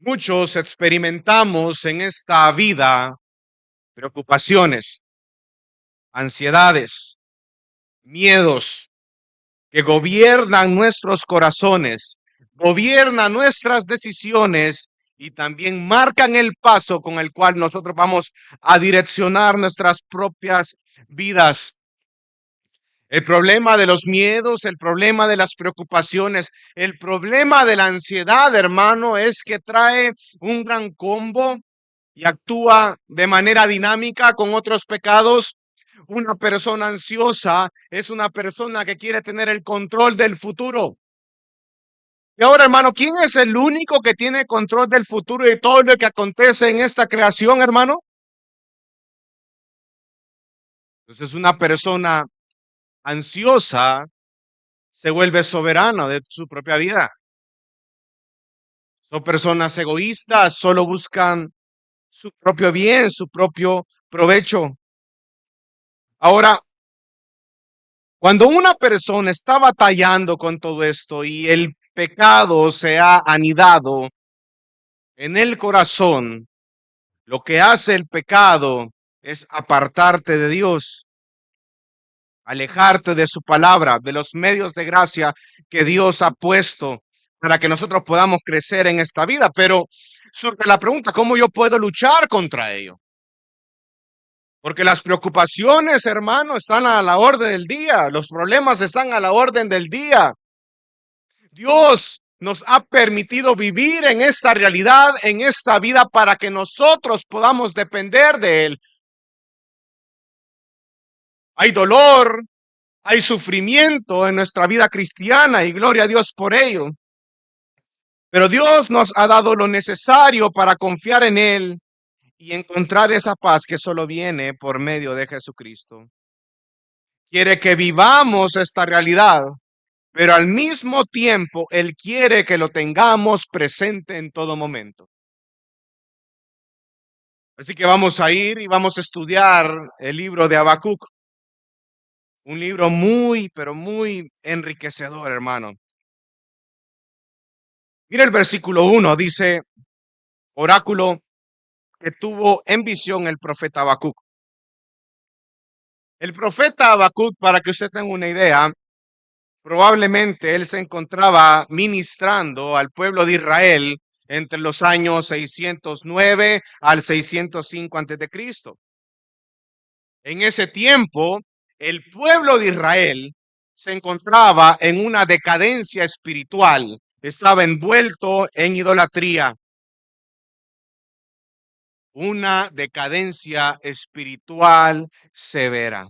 Muchos experimentamos en esta vida preocupaciones, ansiedades, miedos que gobiernan nuestros corazones, gobiernan nuestras decisiones y también marcan el paso con el cual nosotros vamos a direccionar nuestras propias vidas. El problema de los miedos, el problema de las preocupaciones, el problema de la ansiedad, hermano, es que trae un gran combo y actúa de manera dinámica con otros pecados. Una persona ansiosa es una persona que quiere tener el control del futuro. Y ahora, hermano, ¿quién es el único que tiene control del futuro y de todo lo que acontece en esta creación, hermano? Entonces, una persona ansiosa se vuelve soberana de su propia vida. Son personas egoístas, solo buscan su propio bien, su propio provecho. Ahora, cuando una persona está batallando con todo esto y el pecado se ha anidado en el corazón, lo que hace el pecado es apartarte de Dios, alejarte de su palabra, de los medios de gracia que Dios ha puesto para que nosotros podamos crecer en esta vida. Pero surge la pregunta, ¿cómo yo puedo luchar contra ello? Porque las preocupaciones, hermano, están a la orden del día, los problemas están a la orden del día. Dios nos ha permitido vivir en esta realidad, en esta vida, para que nosotros podamos depender de Él. Hay dolor, hay sufrimiento en nuestra vida cristiana y gloria a Dios por ello. Pero Dios nos ha dado lo necesario para confiar en Él y encontrar esa paz que solo viene por medio de Jesucristo. Quiere que vivamos esta realidad, pero al mismo tiempo Él quiere que lo tengamos presente en todo momento. Así que vamos a ir y vamos a estudiar el libro de Habacuc, un libro muy, pero muy enriquecedor, hermano. Mira el versículo 1, dice, oráculo que tuvo en visión el profeta Habacuc. El profeta Habacuc, para que usted tenga una idea, probablemente él se encontraba ministrando al pueblo de Israel entre los años 609 al 605 antes de Cristo. En ese tiempo, el pueblo de Israel se encontraba en una decadencia espiritual, estaba envuelto en idolatría, una decadencia espiritual severa.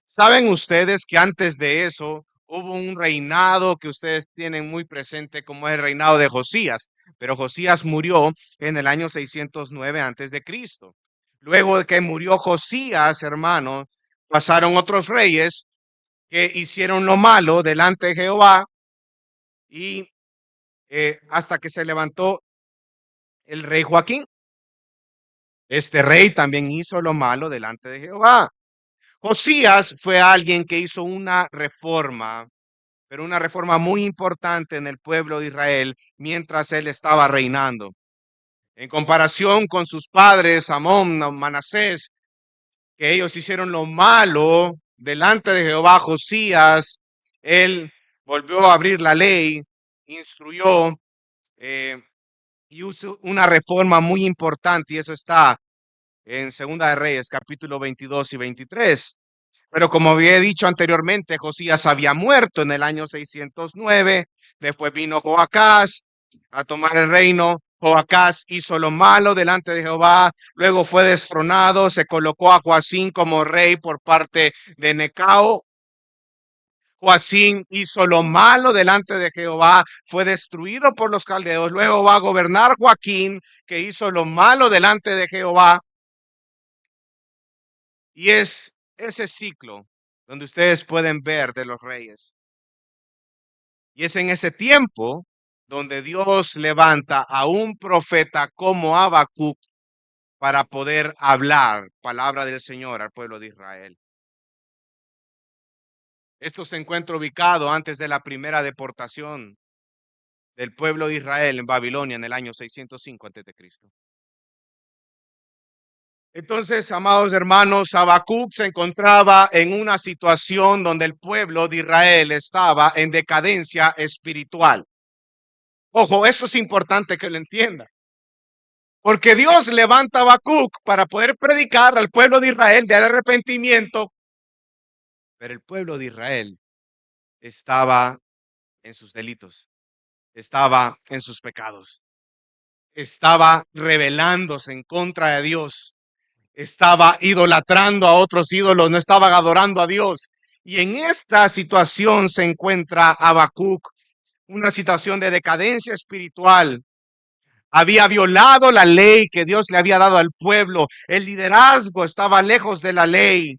¿Saben ustedes que antes de eso hubo un reinado que ustedes tienen muy presente como es el reinado de Josías? Pero Josías murió en el año 609 antes de Cristo. Luego de que murió Josías, hermano, pasaron otros reyes que hicieron lo malo delante de Jehová y hasta que se levantó el rey Joaquín. Este rey también hizo lo malo delante de Jehová. Josías fue alguien que hizo una reforma, pero una reforma muy importante en el pueblo de Israel mientras él estaba reinando. En comparación con sus padres, Amón, Manasés, que ellos hicieron lo malo delante de Jehová, Josías, él volvió a abrir la ley, instruyó eh, y hizo una reforma muy importante, y eso está en Segunda de Reyes, capítulo 22 y 23. Pero como había dicho anteriormente, Josías había muerto en el año 609. Después vino Joacás a tomar el reino. Joacás hizo lo malo delante de Jehová. Luego fue destronado. Se colocó a Joacín como rey por parte de Necao. Joacín hizo lo malo delante de Jehová. Fue destruido por los caldeos. Luego va a gobernar Joaquín, que hizo lo malo delante de Jehová. Y es ese ciclo donde ustedes pueden ver de los reyes. Y es en ese tiempo donde Dios levanta a un profeta como Habacuc para poder hablar palabra del Señor al pueblo de Israel. Esto se encuentra ubicado antes de la primera deportación del pueblo de Israel en Babilonia en el año 605 antes de Cristo. Entonces, amados hermanos, Habacuc se encontraba en una situación donde el pueblo de Israel estaba en decadencia espiritual. Ojo, esto es importante que lo entienda. Porque Dios levanta a Habacuc para poder predicar al pueblo de Israel de arrepentimiento, pero el pueblo de Israel estaba en sus delitos, estaba en sus pecados, estaba rebelándose en contra de Dios, estaba idolatrando a otros ídolos, no estaba adorando a Dios. Y en esta situación se encuentra Habacuc, una situación de decadencia espiritual. Había violado la ley que Dios le había dado al pueblo. El liderazgo estaba lejos de la ley.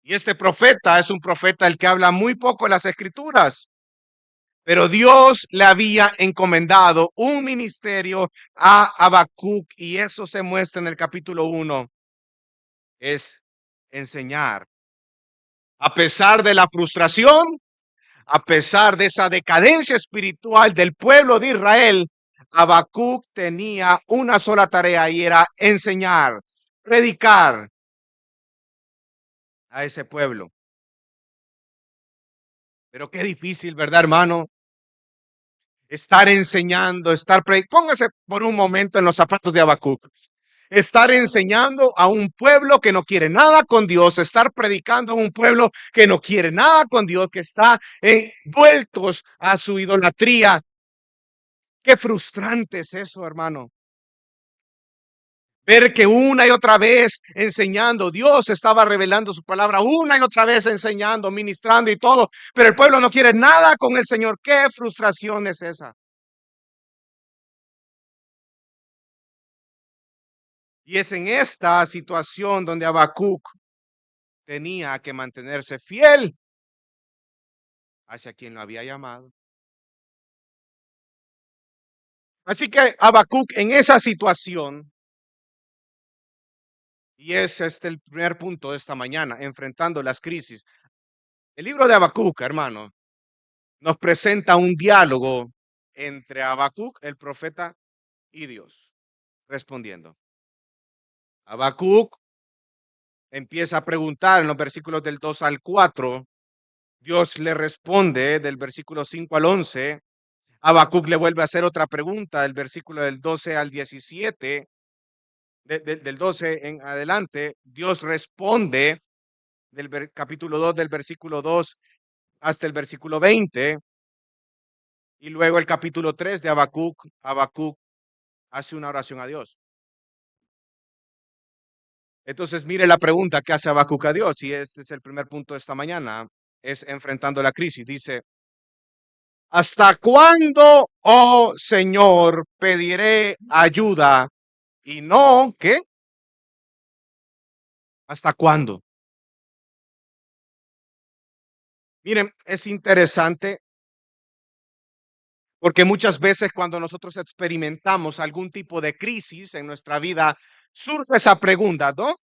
Y este profeta es un profeta el que habla muy poco en las escrituras. Pero Dios le había encomendado un ministerio a Habacuc y eso se muestra en el capítulo 1. Es enseñar. A pesar de la frustración, a pesar de esa decadencia espiritual del pueblo de Israel, Habacuc tenía una sola tarea y era enseñar, predicar a ese pueblo. Pero qué difícil, ¿verdad, hermano? Estar enseñando, póngase por un momento en los zapatos de Habacuc. Estar enseñando a un pueblo que no quiere nada con Dios, estar predicando a un pueblo que no quiere nada con Dios, que está envueltos a su idolatría. Qué frustrante es eso, hermano. Ver que una y otra vez enseñando, Dios estaba revelando su palabra, una y otra vez enseñando, ministrando y todo, pero el pueblo no quiere nada con el Señor. Qué frustración es esa. Y es en esta situación donde Habacuc tenía que mantenerse fiel hacia quien lo había llamado. Así que Habacuc en esa situación, y es este el primer punto de esta mañana, enfrentando las crisis. El libro de Habacuc, hermano, nos presenta un diálogo entre Habacuc, el profeta, y Dios, respondiendo. Habacuc empieza a preguntar en los versículos del 2 al 4. Dios le responde del versículo 5 al 11. Habacuc le vuelve a hacer otra pregunta del versículo del 12 al 17. Del 12 en adelante, Dios responde del capítulo 2, del versículo 2 hasta el versículo 20. Y luego el capítulo 3 de Habacuc, Habacuc hace una oración a Dios. Entonces, mire la pregunta que hace Habacuc a Dios, y este es el primer punto de esta mañana, es enfrentando la crisis. Dice, ¿hasta cuándo, oh Señor, pediré ayuda y no, qué? ¿Hasta cuándo? Miren, es interesante porque muchas veces cuando nosotros experimentamos algún tipo de crisis en nuestra vida, surge esa pregunta, ¿no?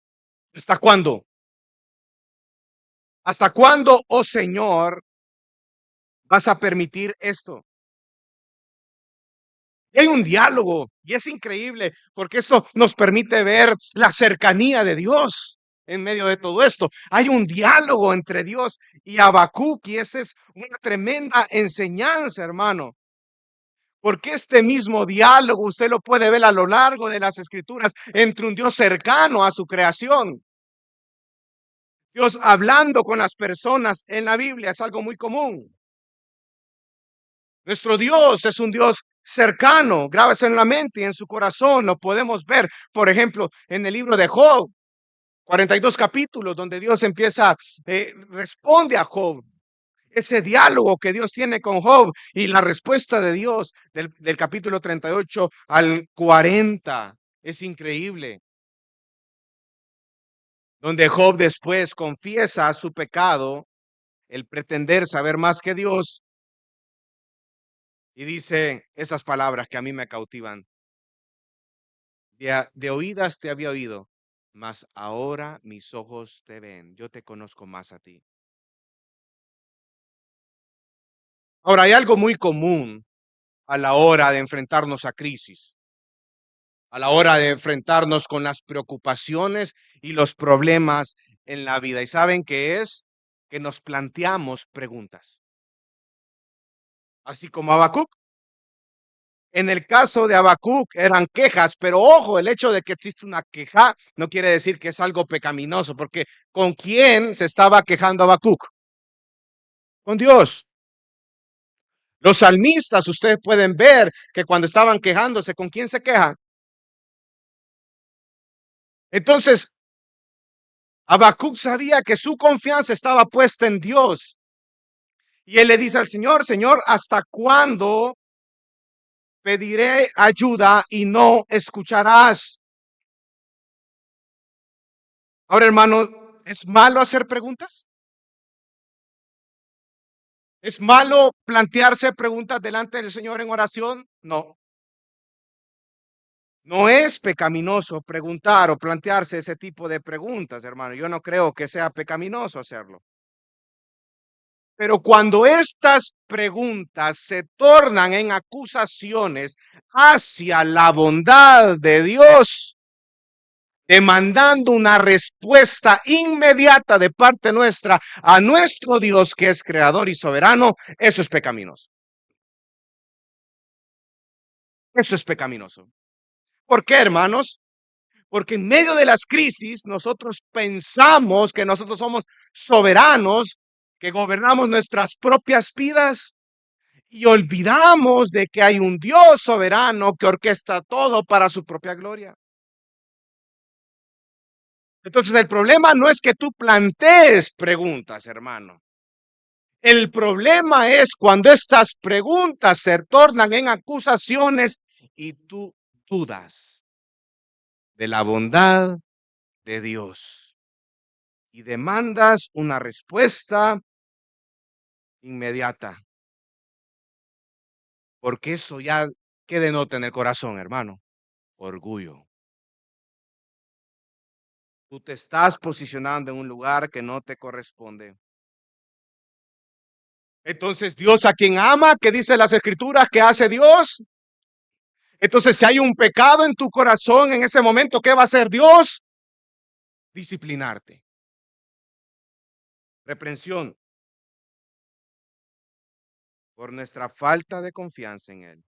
¿Hasta cuándo? ¿Hasta cuándo, oh Señor, vas a permitir esto? Y hay un diálogo y es increíble porque esto nos permite ver la cercanía de Dios en medio de todo esto. Hay un diálogo entre Dios y Habacuc y esa es una tremenda enseñanza, hermano. Porque este mismo diálogo usted lo puede ver a lo largo de las escrituras entre un Dios cercano a su creación. Dios hablando con las personas en la Biblia es algo muy común. Nuestro Dios es un Dios cercano, grábese en la mente y en su corazón. Lo podemos ver, por ejemplo, en el libro de Job, 42 capítulos, donde Dios empieza, responde a Job. Ese diálogo que Dios tiene con Job y la respuesta de Dios del capítulo 38 al 40 es increíble. Donde Job después confiesa su pecado, el pretender saber más que Dios, y dice esas palabras que a mí me cautivan. De oídas te había oído, mas ahora mis ojos te ven. Yo te conozco más a ti. Ahora, hay algo muy común a la hora de enfrentarnos a crisis, a la hora de enfrentarnos con las preocupaciones y los problemas en la vida. ¿Y saben qué es? Que nos planteamos preguntas. Así como Habacuc. En el caso de Habacuc eran quejas, pero ojo, el hecho de que existe una queja no quiere decir que es algo pecaminoso, porque ¿con quién se estaba quejando Habacuc? Con Dios. Los salmistas, ustedes pueden ver que cuando estaban quejándose, ¿con quién se quejan? Entonces, Habacuc sabía que su confianza estaba puesta en Dios. Y él le dice al Señor, Señor, ¿hasta cuándo pediré ayuda y no escucharás? Ahora, hermano, ¿es malo hacer preguntas? ¿Es malo plantearse preguntas delante del Señor en oración? No. No es pecaminoso preguntar o plantearse ese tipo de preguntas, hermano. Yo no creo que sea pecaminoso hacerlo. Pero cuando estas preguntas se tornan en acusaciones hacia la bondad de Dios, demandando una respuesta inmediata de parte nuestra a nuestro Dios que es creador y soberano, eso es pecaminoso. Eso es pecaminoso. ¿Por qué, hermanos? Porque en medio de las crisis nosotros pensamos que nosotros somos soberanos, que gobernamos nuestras propias vidas y olvidamos de que hay un Dios soberano que orquesta todo para su propia gloria. Entonces el problema no es que tú plantees preguntas, hermano. El problema es cuando estas preguntas se tornan en acusaciones y tú dudas de la bondad de Dios y demandas una respuesta inmediata. Porque eso ya, ¿qué denota en el corazón, hermano? Orgullo. Tú te estás posicionando en un lugar que no te corresponde. Entonces, Dios a quien ama, ¿qué dice las escrituras que hace Dios? Entonces, si hay un pecado en tu corazón en ese momento, ¿qué va a hacer Dios? Disciplinarte. Reprensión por nuestra falta de confianza en Él.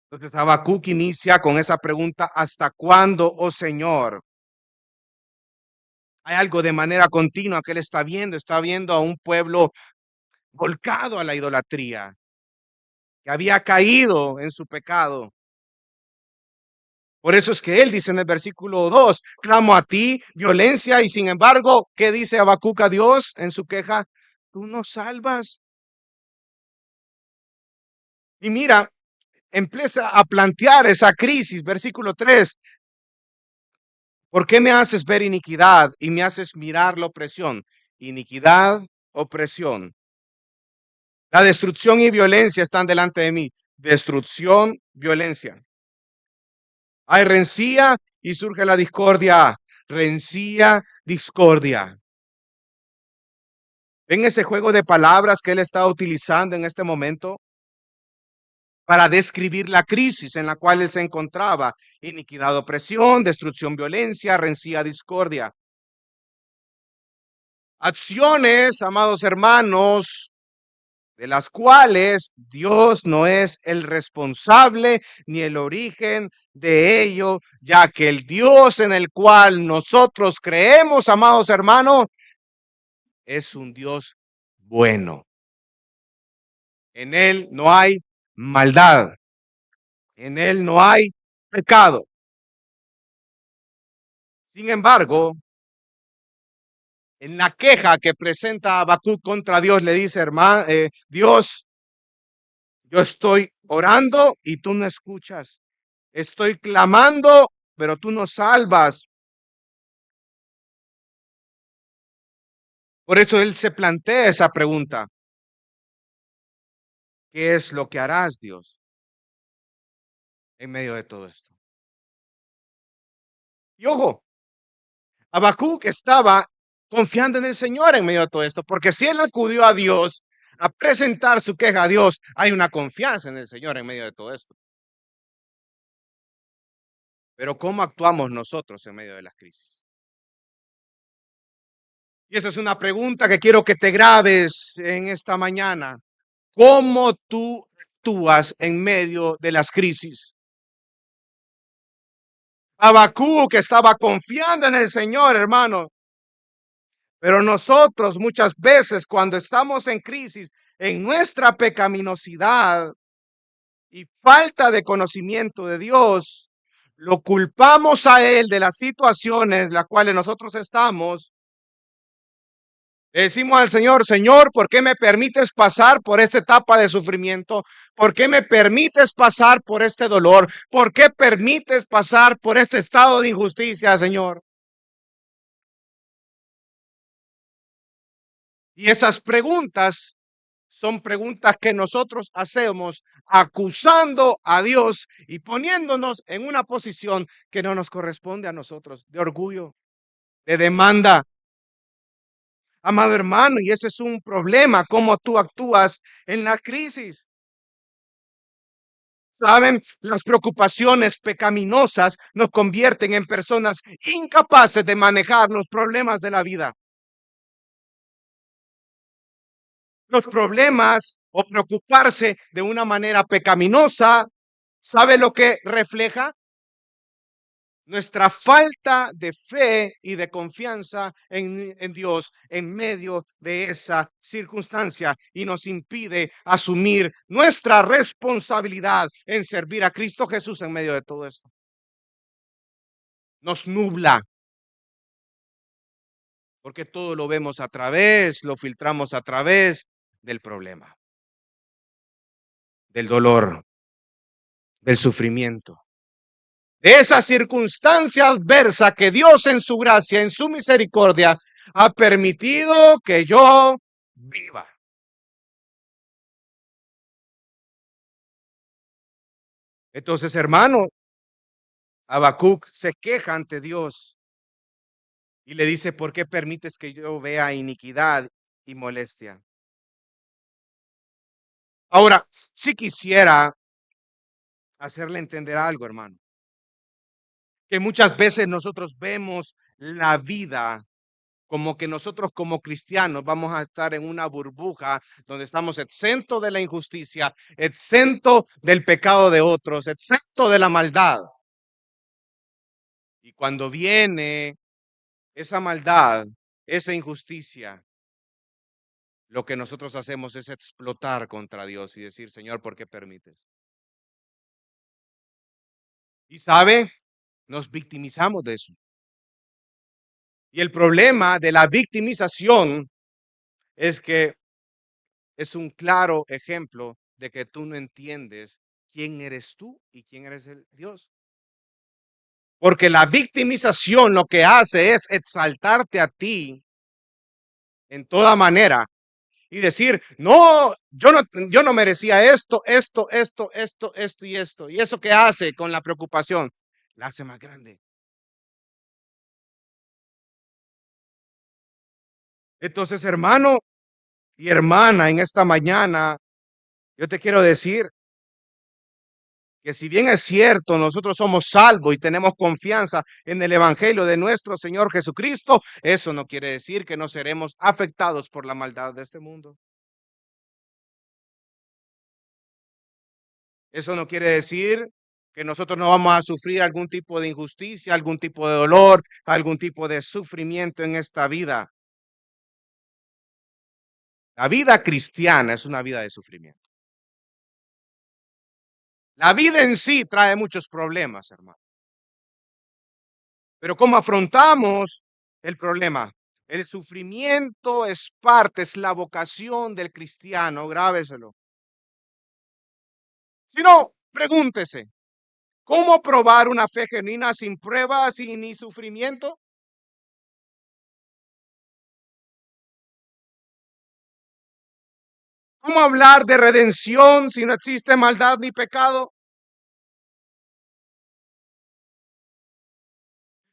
Entonces, Habacuc inicia con esa pregunta, ¿hasta cuándo, oh Señor? Hay algo de manera continua que él está viendo a un pueblo volcado a la idolatría, que había caído en su pecado. Por eso es que él dice en el versículo 2, clamo a ti, violencia, y sin embargo, ¿qué dice Habacuc a Dios en su queja? Tú nos salvas. Y mira, empieza a plantear esa crisis, versículo 3, ¿por qué me haces ver iniquidad y me haces mirar la opresión? Iniquidad, opresión. La destrucción y violencia están delante de mí. Destrucción, violencia. Hay rencilla y surge la discordia. Rencilla, discordia. ¿Ven ese juego de palabras que él está utilizando en este momento para describir la crisis en la cual él se encontraba? Iniquidad, opresión, destrucción, violencia, rencilla, discordia. Acciones, amados hermanos, de las cuales Dios no es el responsable ni el origen de ello, ya que el Dios en el cual nosotros creemos, amados hermanos, es un Dios bueno. En Él no hay maldad, en Él no hay pecado. Sin embargo, en la queja que presenta Habacuc contra Dios, le dice, hermano, Dios, yo estoy orando y tú no escuchas. Estoy clamando, pero tú no salvas. Por eso él se plantea esa pregunta. ¿Qué es lo que harás, Dios, en medio de todo esto? Y ojo, Habacuc estaba confiando en el Señor en medio de todo esto, porque si él acudió a Dios a presentar su queja a Dios, hay una confianza en el Señor en medio de todo esto. Pero ¿cómo actuamos nosotros en medio de las crisis? Y esa es una pregunta que quiero que te grabes en esta mañana. ¿Cómo tú actúas en medio de las crisis? Habacuc estaba confiando en el Señor, hermano. Pero nosotros muchas veces cuando estamos en crisis, en nuestra pecaminosidad y falta de conocimiento de Dios, lo culpamos a Él de las situaciones en las cuales nosotros estamos. Le decimos al Señor, Señor, ¿por qué me permites pasar por esta etapa de sufrimiento? ¿Por qué me permites pasar por este dolor? ¿Por qué permites pasar por este estado de injusticia, Señor? Y esas preguntas son preguntas que nosotros hacemos acusando a Dios y poniéndonos en una posición que no nos corresponde a nosotros, de orgullo, de demanda. Amado hermano, y ese es un problema, cómo tú actúas en la crisis. Saben, las preocupaciones pecaminosas nos convierten en personas incapaces de manejar los problemas de la vida. Los problemas o preocuparse de una manera pecaminosa, ¿sabe lo que refleja? Nuestra falta de fe y de confianza en Dios en medio de esa circunstancia y nos impide asumir nuestra responsabilidad en servir a Cristo Jesús en medio de todo esto. Nos nubla porque todo lo vemos a través, lo filtramos a través del problema, del dolor, del sufrimiento, de esa circunstancia adversa que Dios en su gracia, en su misericordia, ha permitido que yo viva. Entonces, hermano, Habacuc se queja ante Dios y le dice, ¿por qué permites que yo vea iniquidad y molestia? Ahora, si quisiera hacerle entender algo, hermano, que muchas veces nosotros vemos la vida como que nosotros como cristianos vamos a estar en una burbuja donde estamos exentos de la injusticia, exentos del pecado de otros, exentos de la maldad. Y cuando viene esa maldad, esa injusticia, lo que nosotros hacemos es explotar contra Dios y decir, Señor, ¿por qué permites? Y sabe, nos victimizamos de eso. Y el problema de la victimización es que es un claro ejemplo de que tú no entiendes quién eres tú y quién eres el Dios. Porque la victimización lo que hace es exaltarte a ti en toda manera y decir, no, yo no merecía esto y esto. ¿Y eso qué hace con la preocupación? La hace más grande. Entonces, hermano y hermana, en esta mañana, yo te quiero decir que si bien es cierto, nosotros somos salvos y tenemos confianza en el Evangelio de nuestro Señor Jesucristo, eso no quiere decir que no seremos afectados por la maldad de este mundo. Eso no quiere decir que nosotros no vamos a sufrir algún tipo de injusticia, algún tipo de dolor, algún tipo de sufrimiento en esta vida. La vida cristiana es una vida de sufrimiento. La vida en sí trae muchos problemas, hermano. Pero ¿cómo afrontamos el problema? El sufrimiento es parte, es la vocación del cristiano, grábeselo. Si no, pregúntese, ¿cómo probar una fe genuina sin pruebas y ni sufrimiento? ¿Cómo hablar de redención si no existe maldad ni pecado?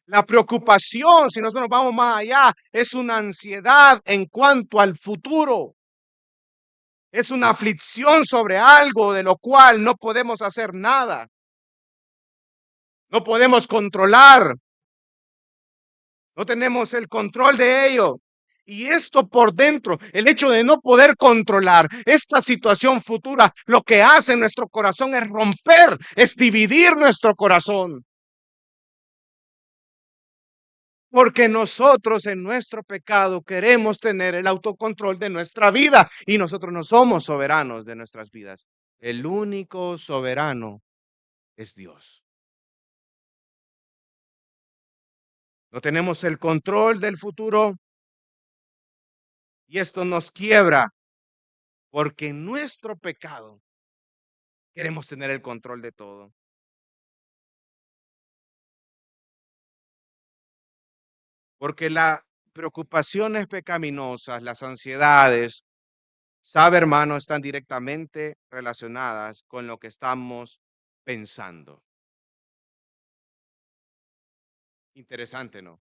La preocupación, si nosotros vamos más allá, es una ansiedad en cuanto al futuro. Es una aflicción sobre algo de lo cual no podemos hacer nada. No podemos controlar. No tenemos el control de ello. Y esto por dentro, el hecho de no poder controlar esta situación futura, lo que hace en nuestro corazón es romper, es dividir nuestro corazón. Porque nosotros en nuestro pecado queremos tener el autocontrol de nuestra vida y nosotros no somos soberanos de nuestras vidas. El único soberano es Dios. No tenemos el control del futuro y esto nos quiebra porque en nuestro pecado queremos tener el control de todo. Porque las preocupaciones pecaminosas, las ansiedades, sabe hermano, están directamente relacionadas con lo que estamos pensando. Interesante, ¿no?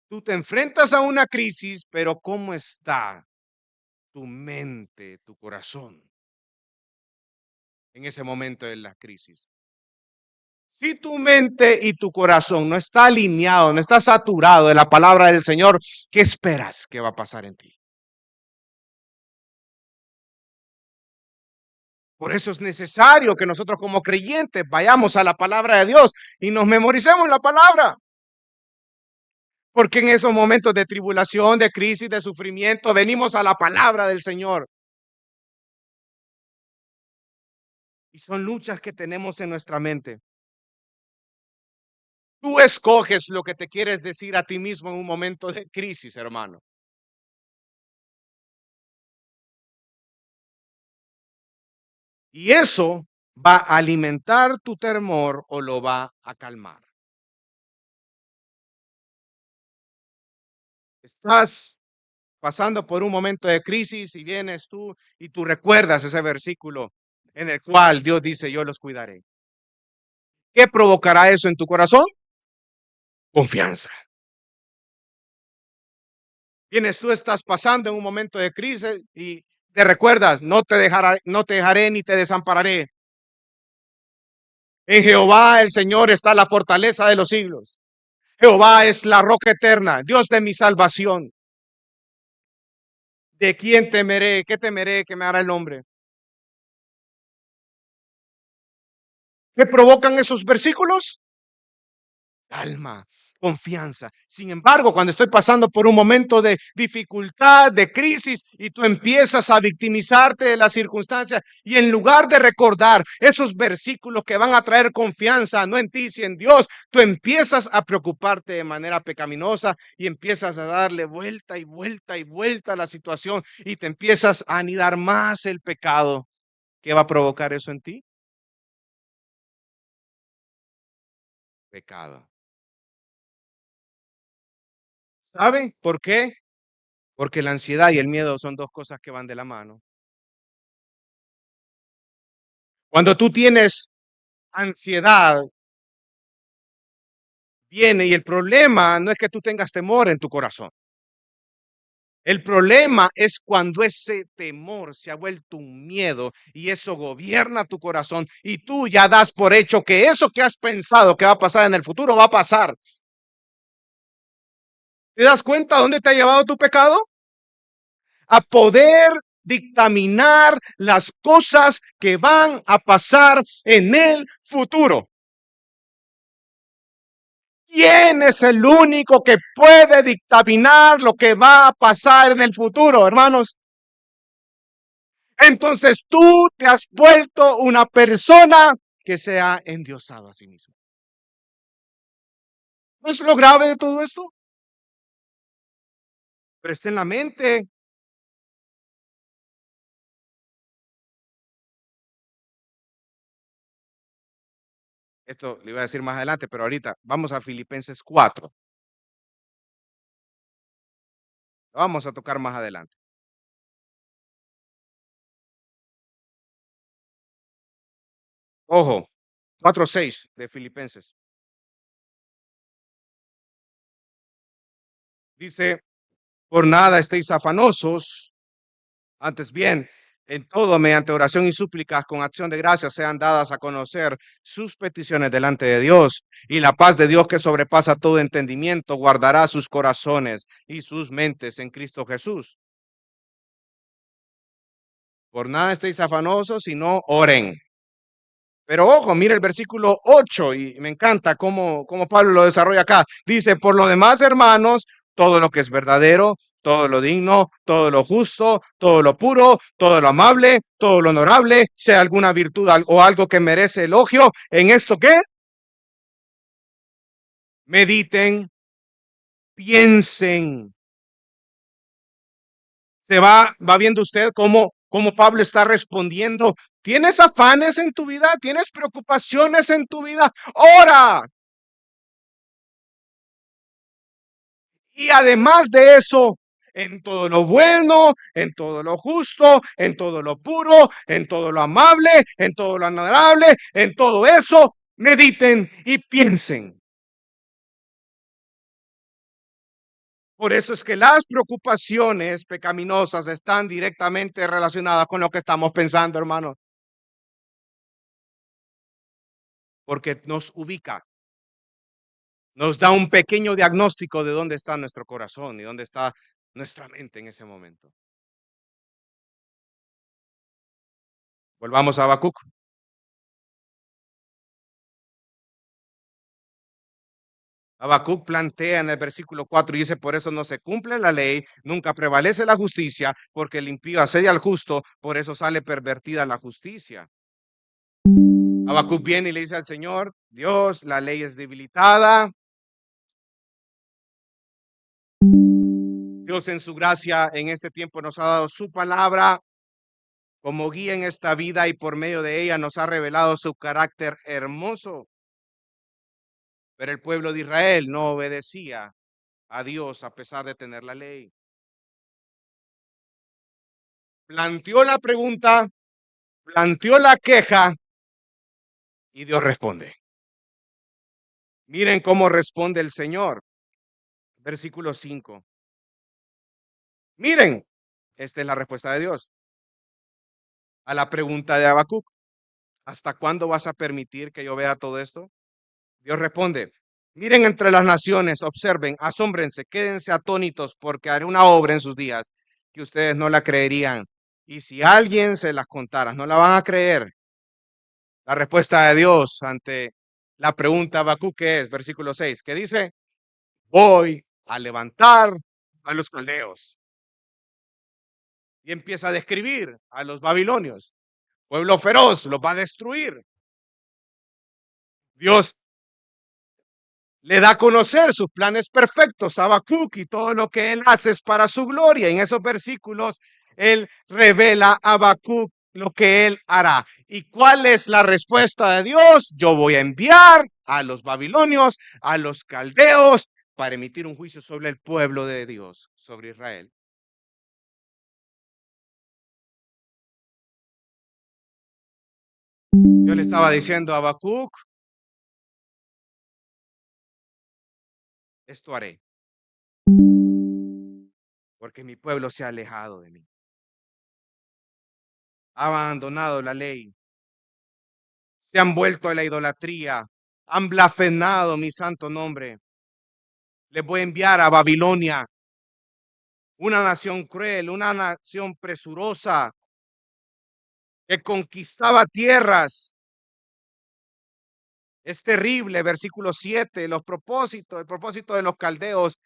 Tú te enfrentas a una crisis, pero ¿cómo está tu mente, tu corazón en ese momento de la crisis? Si tu mente y tu corazón no está alineado, no está saturado de la palabra del Señor, ¿qué esperas que va a pasar en ti? Por eso es necesario que nosotros como creyentes vayamos a la palabra de Dios y nos memoricemos la palabra. Porque en esos momentos de tribulación, de crisis, de sufrimiento, venimos a la palabra del Señor. Y son luchas que tenemos en nuestra mente. Tú escoges lo que te quieres decir a ti mismo en un momento de crisis, hermano. Y eso va a alimentar tu temor o lo va a calmar. Estás pasando por un momento de crisis y vienes tú y tú recuerdas ese versículo en el cual Dios dice, yo los cuidaré. ¿Qué provocará eso en tu corazón? Confianza. Vienes tú, estás pasando en un momento de crisis y te recuerdas, no te dejaré ni te desampararé. En Jehová el Señor está la fortaleza de los siglos. Jehová es la roca eterna, Dios de mi salvación. ¿De quién temeré? ¿Qué temeré que me hará el hombre? ¿Qué provocan esos versículos? Calma, confianza. Sin embargo, cuando estoy pasando por un momento de dificultad, de crisis, y tú empiezas a victimizarte de las circunstancias, y en lugar de recordar esos versículos que van a traer confianza, no en ti, sino en Dios, tú empiezas a preocuparte de manera pecaminosa y empiezas a darle vuelta y vuelta y vuelta a la situación y te empiezas a anidar más el pecado. ¿Qué va a provocar eso en ti? Pecado. ¿Sabe por qué? Porque la ansiedad y el miedo son 2 cosas que van de la mano. Cuando tú tienes ansiedad, viene y el problema no es que tú tengas temor en tu corazón. El problema es cuando ese temor se ha vuelto un miedo y eso gobierna tu corazón y tú ya das por hecho que eso que has pensado que va a pasar en el futuro va a pasar. ¿Te das cuenta dónde te ha llevado tu pecado? A poder dictaminar las cosas que van a pasar en el futuro. ¿Quién es el único que puede dictaminar lo que va a pasar en el futuro, hermanos? Entonces tú te has vuelto una persona que se ha endiosado a sí mismo. ¿No es lo grave de todo esto? Pero está en la mente. Esto le iba a decir más adelante, pero ahorita vamos a Filipenses 4. Lo vamos a tocar más adelante. Ojo, 4:6 de Filipenses. Dice, por nada estéis afanosos, Antes bien, en todo, mediante oración y súplicas, con acción de gracias, sean dadas a conocer sus peticiones delante de Dios. Y la paz de Dios que sobrepasa todo entendimiento, guardará sus corazones y sus mentes en Cristo Jesús. Por nada estéis afanosos, sino oren. Pero ojo, mire el versículo 8 y me encanta cómo Pablo lo desarrolla acá. Dice, por lo demás, hermanos, todo lo que es verdadero, todo lo digno, todo lo justo, todo lo puro, todo lo amable, todo lo honorable, sea alguna virtud o algo que merece elogio, ¿en esto qué? Mediten, piensen. Va viendo usted cómo Pablo está respondiendo. ¿Tienes afanes en tu vida? ¿Tienes preocupaciones en tu vida? Ora. Y además de eso, en todo lo bueno, en todo lo justo, en todo lo puro, en todo lo amable, en todo lo honorable, en todo eso, mediten y piensen. Por eso es que las preocupaciones pecaminosas están directamente relacionadas con lo que estamos pensando, hermano, porque nos ubica, nos da un pequeño diagnóstico de dónde está nuestro corazón y dónde está nuestra mente en ese momento. Volvamos a Habacuc. Habacuc plantea en el versículo 4 y dice, por eso no se cumple la ley, nunca prevalece la justicia, porque el impío asedia al justo, por eso sale pervertida la justicia. Habacuc viene y le dice al Señor, Dios, la ley es debilitada. Dios en su gracia en este tiempo nos ha dado su palabra como guía en esta vida y por medio de ella nos ha revelado su carácter hermoso. Pero el pueblo de Israel no obedecía a Dios a pesar de tener la ley. Planteó la pregunta, planteó la queja y Dios responde. Miren cómo responde el Señor. Versículo 5. Miren, esta es la respuesta de Dios a la pregunta de Habacuc. ¿Hasta cuándo vas a permitir que yo vea todo esto? Dios responde, miren entre las naciones, observen, asómbrense, quédense atónitos, porque haré una obra en sus días que ustedes no la creerían. Y si alguien se las contara, no la van a creer. La respuesta de Dios ante la pregunta de Habacuc, ¿qué es? Versículo 6, que dice, voy a levantar a los caldeos. Y empieza a describir a los babilonios. Pueblo feroz, los va a destruir. Dios le da a conocer sus planes perfectos a Habacuc y todo lo que él hace es para su gloria. En esos versículos, él revela a Habacuc lo que él hará. ¿Y cuál es la respuesta de Dios? Yo voy a enviar a los babilonios, a los caldeos, para emitir un juicio sobre el pueblo de Dios, sobre Israel. Yo le estaba diciendo a Habacuc, esto haré, porque mi pueblo se ha alejado de mí, ha abandonado la ley, se han vuelto a la idolatría, han blasfemado mi santo nombre. Les voy a enviar a Babilonia, una nación cruel, una nación presurosa que conquistaba tierras. Es terrible, versículo 7, los propósitos, el propósito de los caldeos,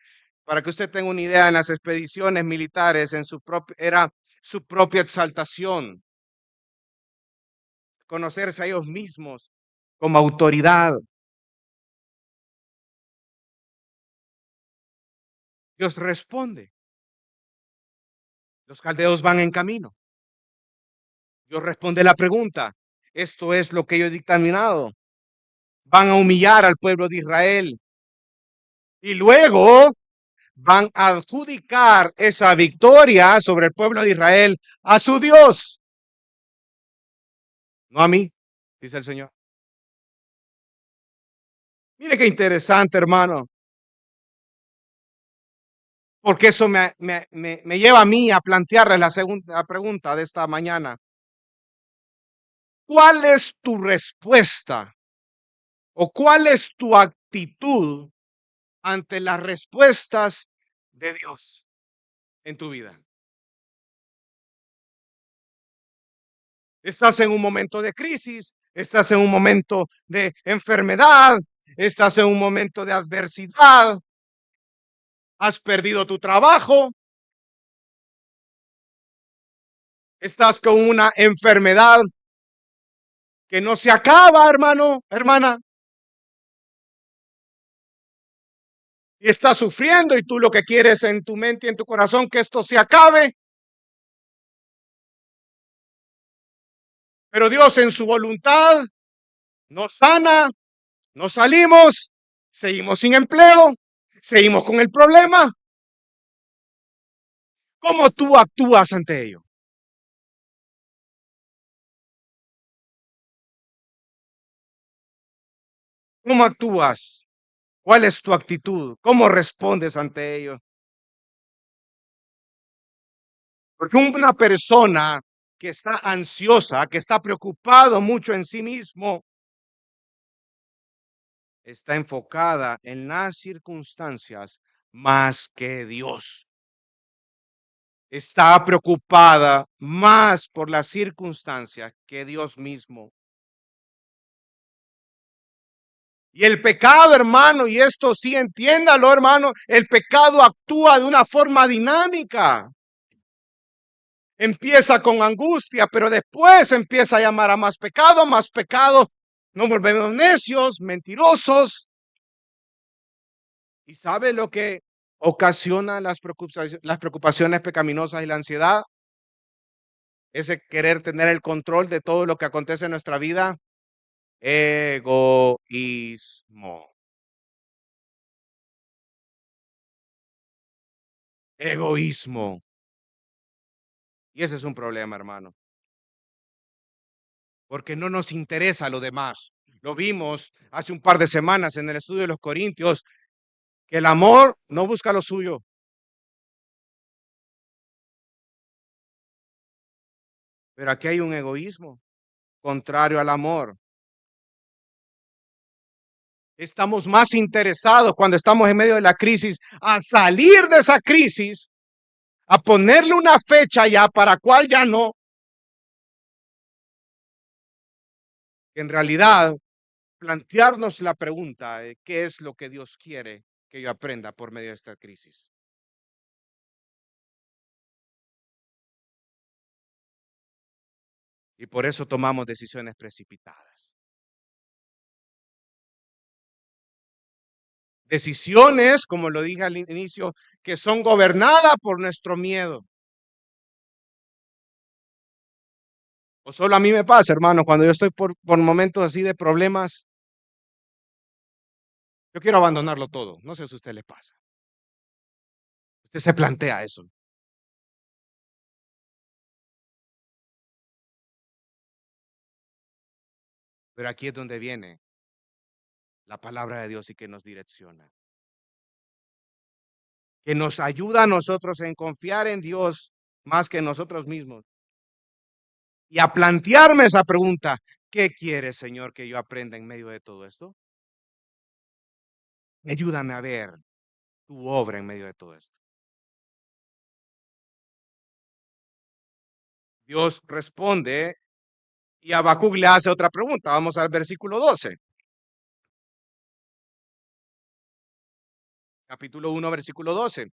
para que usted tenga una idea, en las expediciones militares era su propia exaltación, conocerse a ellos mismos como autoridad. Dios responde, los caldeos van en camino. Dios responde la pregunta, esto es lo que yo he dictaminado. Van a humillar al pueblo de Israel y luego van a adjudicar esa victoria sobre el pueblo de Israel a su Dios, no a mí, dice el Señor. Mire qué interesante, hermano. Porque eso me lleva a mí a plantearle la segunda pregunta de esta mañana. ¿Cuál es tu respuesta o cuál es tu actitud ante las respuestas de Dios en tu vida? Estás en un momento de crisis, estás en un momento de enfermedad, estás en un momento de adversidad, has perdido tu trabajo, estás con una enfermedad que no se acaba, hermano, hermana, y estás sufriendo y tú lo que quieres en tu mente y en tu corazón que esto se acabe, pero Dios en su voluntad nos sana, nos salimos, seguimos sin empleo, seguimos con el problema. ¿Cómo tú actúas ante ello? ¿Cómo actúas? ¿Cuál es tu actitud? ¿Cómo respondes ante ello? Porque una persona que está ansiosa, que está preocupado mucho en sí mismo, está enfocada en las circunstancias más que Dios. Está preocupada más por las circunstancias que Dios mismo. Y el pecado, hermano, y esto sí entiéndalo, hermano, el pecado actúa de una forma dinámica. Empieza con angustia, pero después empieza a llamar a más pecado, más pecado. Nos volvemos necios, mentirosos. ¿Y sabe lo que ocasiona las preocupaciones pecaminosas y la ansiedad? Ese querer tener el control de todo lo que acontece en nuestra vida. Egoísmo. Egoísmo. Y ese es un problema, hermano, porque no nos interesa lo demás. Lo vimos hace un par de semanas en el estudio de los Corintios, que el amor no busca lo suyo. Pero aquí hay un egoísmo contrario al amor. Estamos más interesados cuando estamos en medio de la crisis a salir de esa crisis, a ponerle una fecha ya para cual ya no, que en realidad plantearnos la pregunta de qué es lo que Dios quiere que yo aprenda por medio de esta crisis. Y por eso tomamos decisiones precipitadas. Decisiones, como lo dije al inicio, que son gobernadas por nuestro miedo. O solo a mí me pasa, hermano, cuando yo estoy por momentos así de problemas, yo quiero abandonarlo todo. No sé si a usted le pasa. Usted se plantea eso. Pero aquí es donde viene la palabra de Dios y que nos direcciona. Que nos ayuda a nosotros en confiar en Dios más que en nosotros mismos. Y a plantearme esa pregunta, ¿qué quiere, Señor, que yo aprenda en medio de todo esto? Ayúdame a ver tu obra en medio de todo esto. Dios responde y Habacuc le hace otra pregunta. Vamos al versículo 12. Capítulo 1, versículo 12.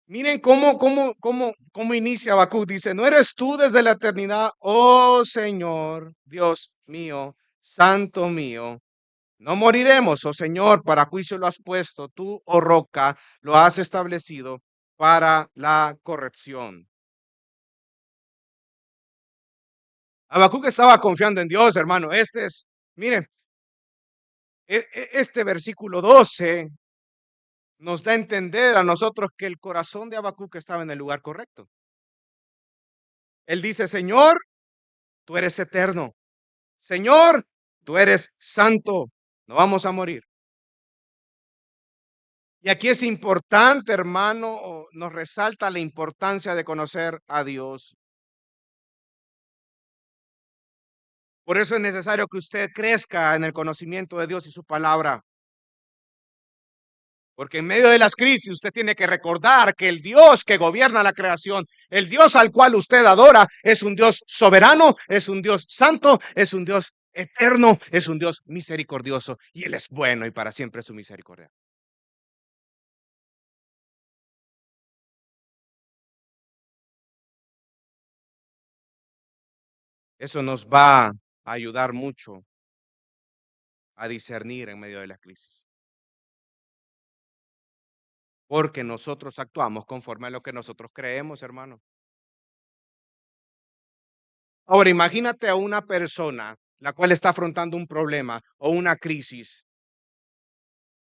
Miren cómo inicia Habacuc. Dice, ¿no eres tú desde la eternidad, oh Señor, Dios mío, Santo mío? No moriremos, oh Señor, para juicio lo has puesto, tú, oh roca, lo has establecido para la corrección. Habacuc estaba confiando en Dios, hermano. Miren, este versículo 12 nos da a entender a nosotros que el corazón de Habacuc estaba en el lugar correcto. Él dice, Señor, tú eres eterno. Señor, tú eres santo. No vamos a morir. Y aquí es importante, hermano, nos resalta la importancia de conocer a Dios. Por eso es necesario que usted crezca en el conocimiento de Dios y su palabra. Porque en medio de las crisis usted tiene que recordar que el Dios que gobierna la creación, el Dios al cual usted adora, es un Dios soberano, es un Dios santo, es un Dios eterno, es un Dios misericordioso y Él es bueno y para siempre es su misericordia. Eso nos va a ayudar mucho a discernir en medio de las crisis. Porque nosotros actuamos conforme a lo que nosotros creemos, hermano. Ahora, imagínate a una persona la cual está afrontando un problema o una crisis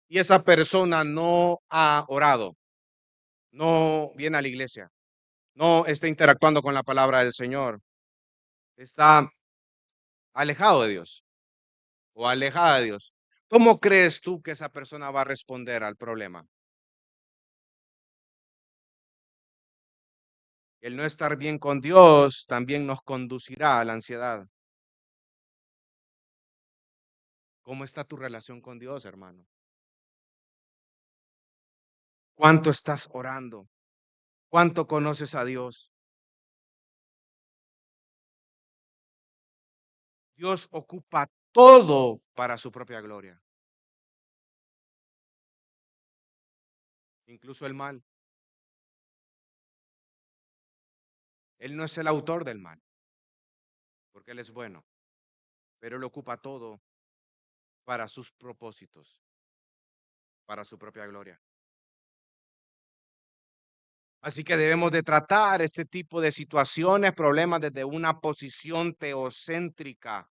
y esa persona no ha orado, no viene a la iglesia, no está interactuando con la palabra del Señor, está alejado de Dios o alejada de Dios. ¿Cómo crees tú que esa persona va a responder al problema? El no estar bien con Dios también nos conducirá a la ansiedad. ¿Cómo está tu relación con Dios, hermano? ¿Cuánto estás orando? ¿Cuánto conoces a Dios? Dios ocupa todo para su propia gloria, incluso el mal. Él no es el autor del mal, porque Él es bueno, pero Él ocupa todo para sus propósitos, para su propia gloria. Así que debemos de tratar este tipo de situaciones, problemas desde una posición teocéntrica,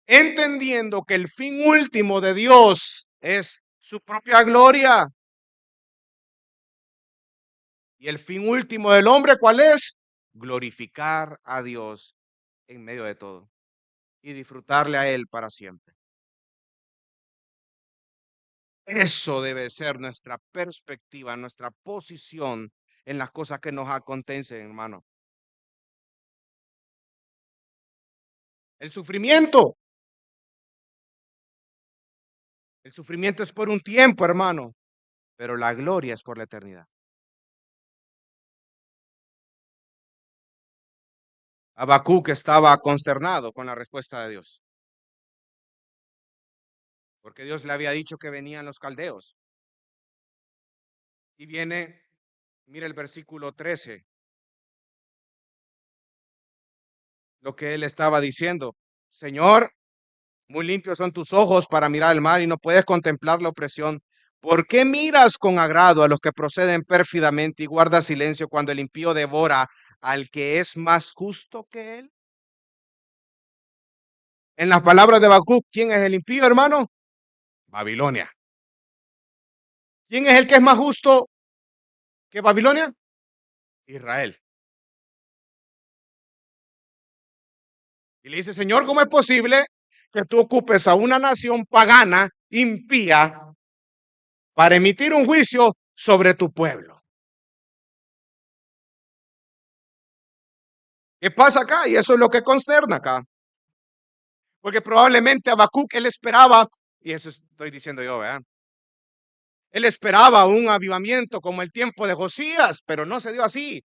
entendiendo que el fin último de Dios es su propia gloria. Y el fin último del hombre, ¿cuál es? Glorificar a Dios en medio de todo y disfrutarle a Él para siempre. Eso debe ser nuestra perspectiva, nuestra posición en las cosas que nos acontecen, hermano. El el sufrimiento es por un tiempo, hermano, pero la gloria es por la eternidad. Habacuc estaba consternado con la respuesta de Dios, porque Dios le había dicho que venían los caldeos. Y viene, mira el versículo 13, lo que él estaba diciendo. Señor, muy limpios son tus ojos para mirar el mal y no puedes contemplar la opresión. ¿Por qué miras con agrado a los que proceden pérfidamente y guardas silencio cuando el impío devora al que es más justo que él? En las palabras de Habacuc, ¿quién es el impío, hermano? Babilonia. ¿Quién es el que es más justo que Babilonia? Israel. Y le dice, Señor, ¿cómo es posible que tú ocupes a una nación pagana, impía, para emitir un juicio sobre tu pueblo? ¿Qué pasa acá? Y eso es lo que concerna acá. Porque probablemente Habacuc, él esperaba, y eso estoy diciendo yo, ¿verdad? Él esperaba un avivamiento como el tiempo de Josías, pero no se dio así.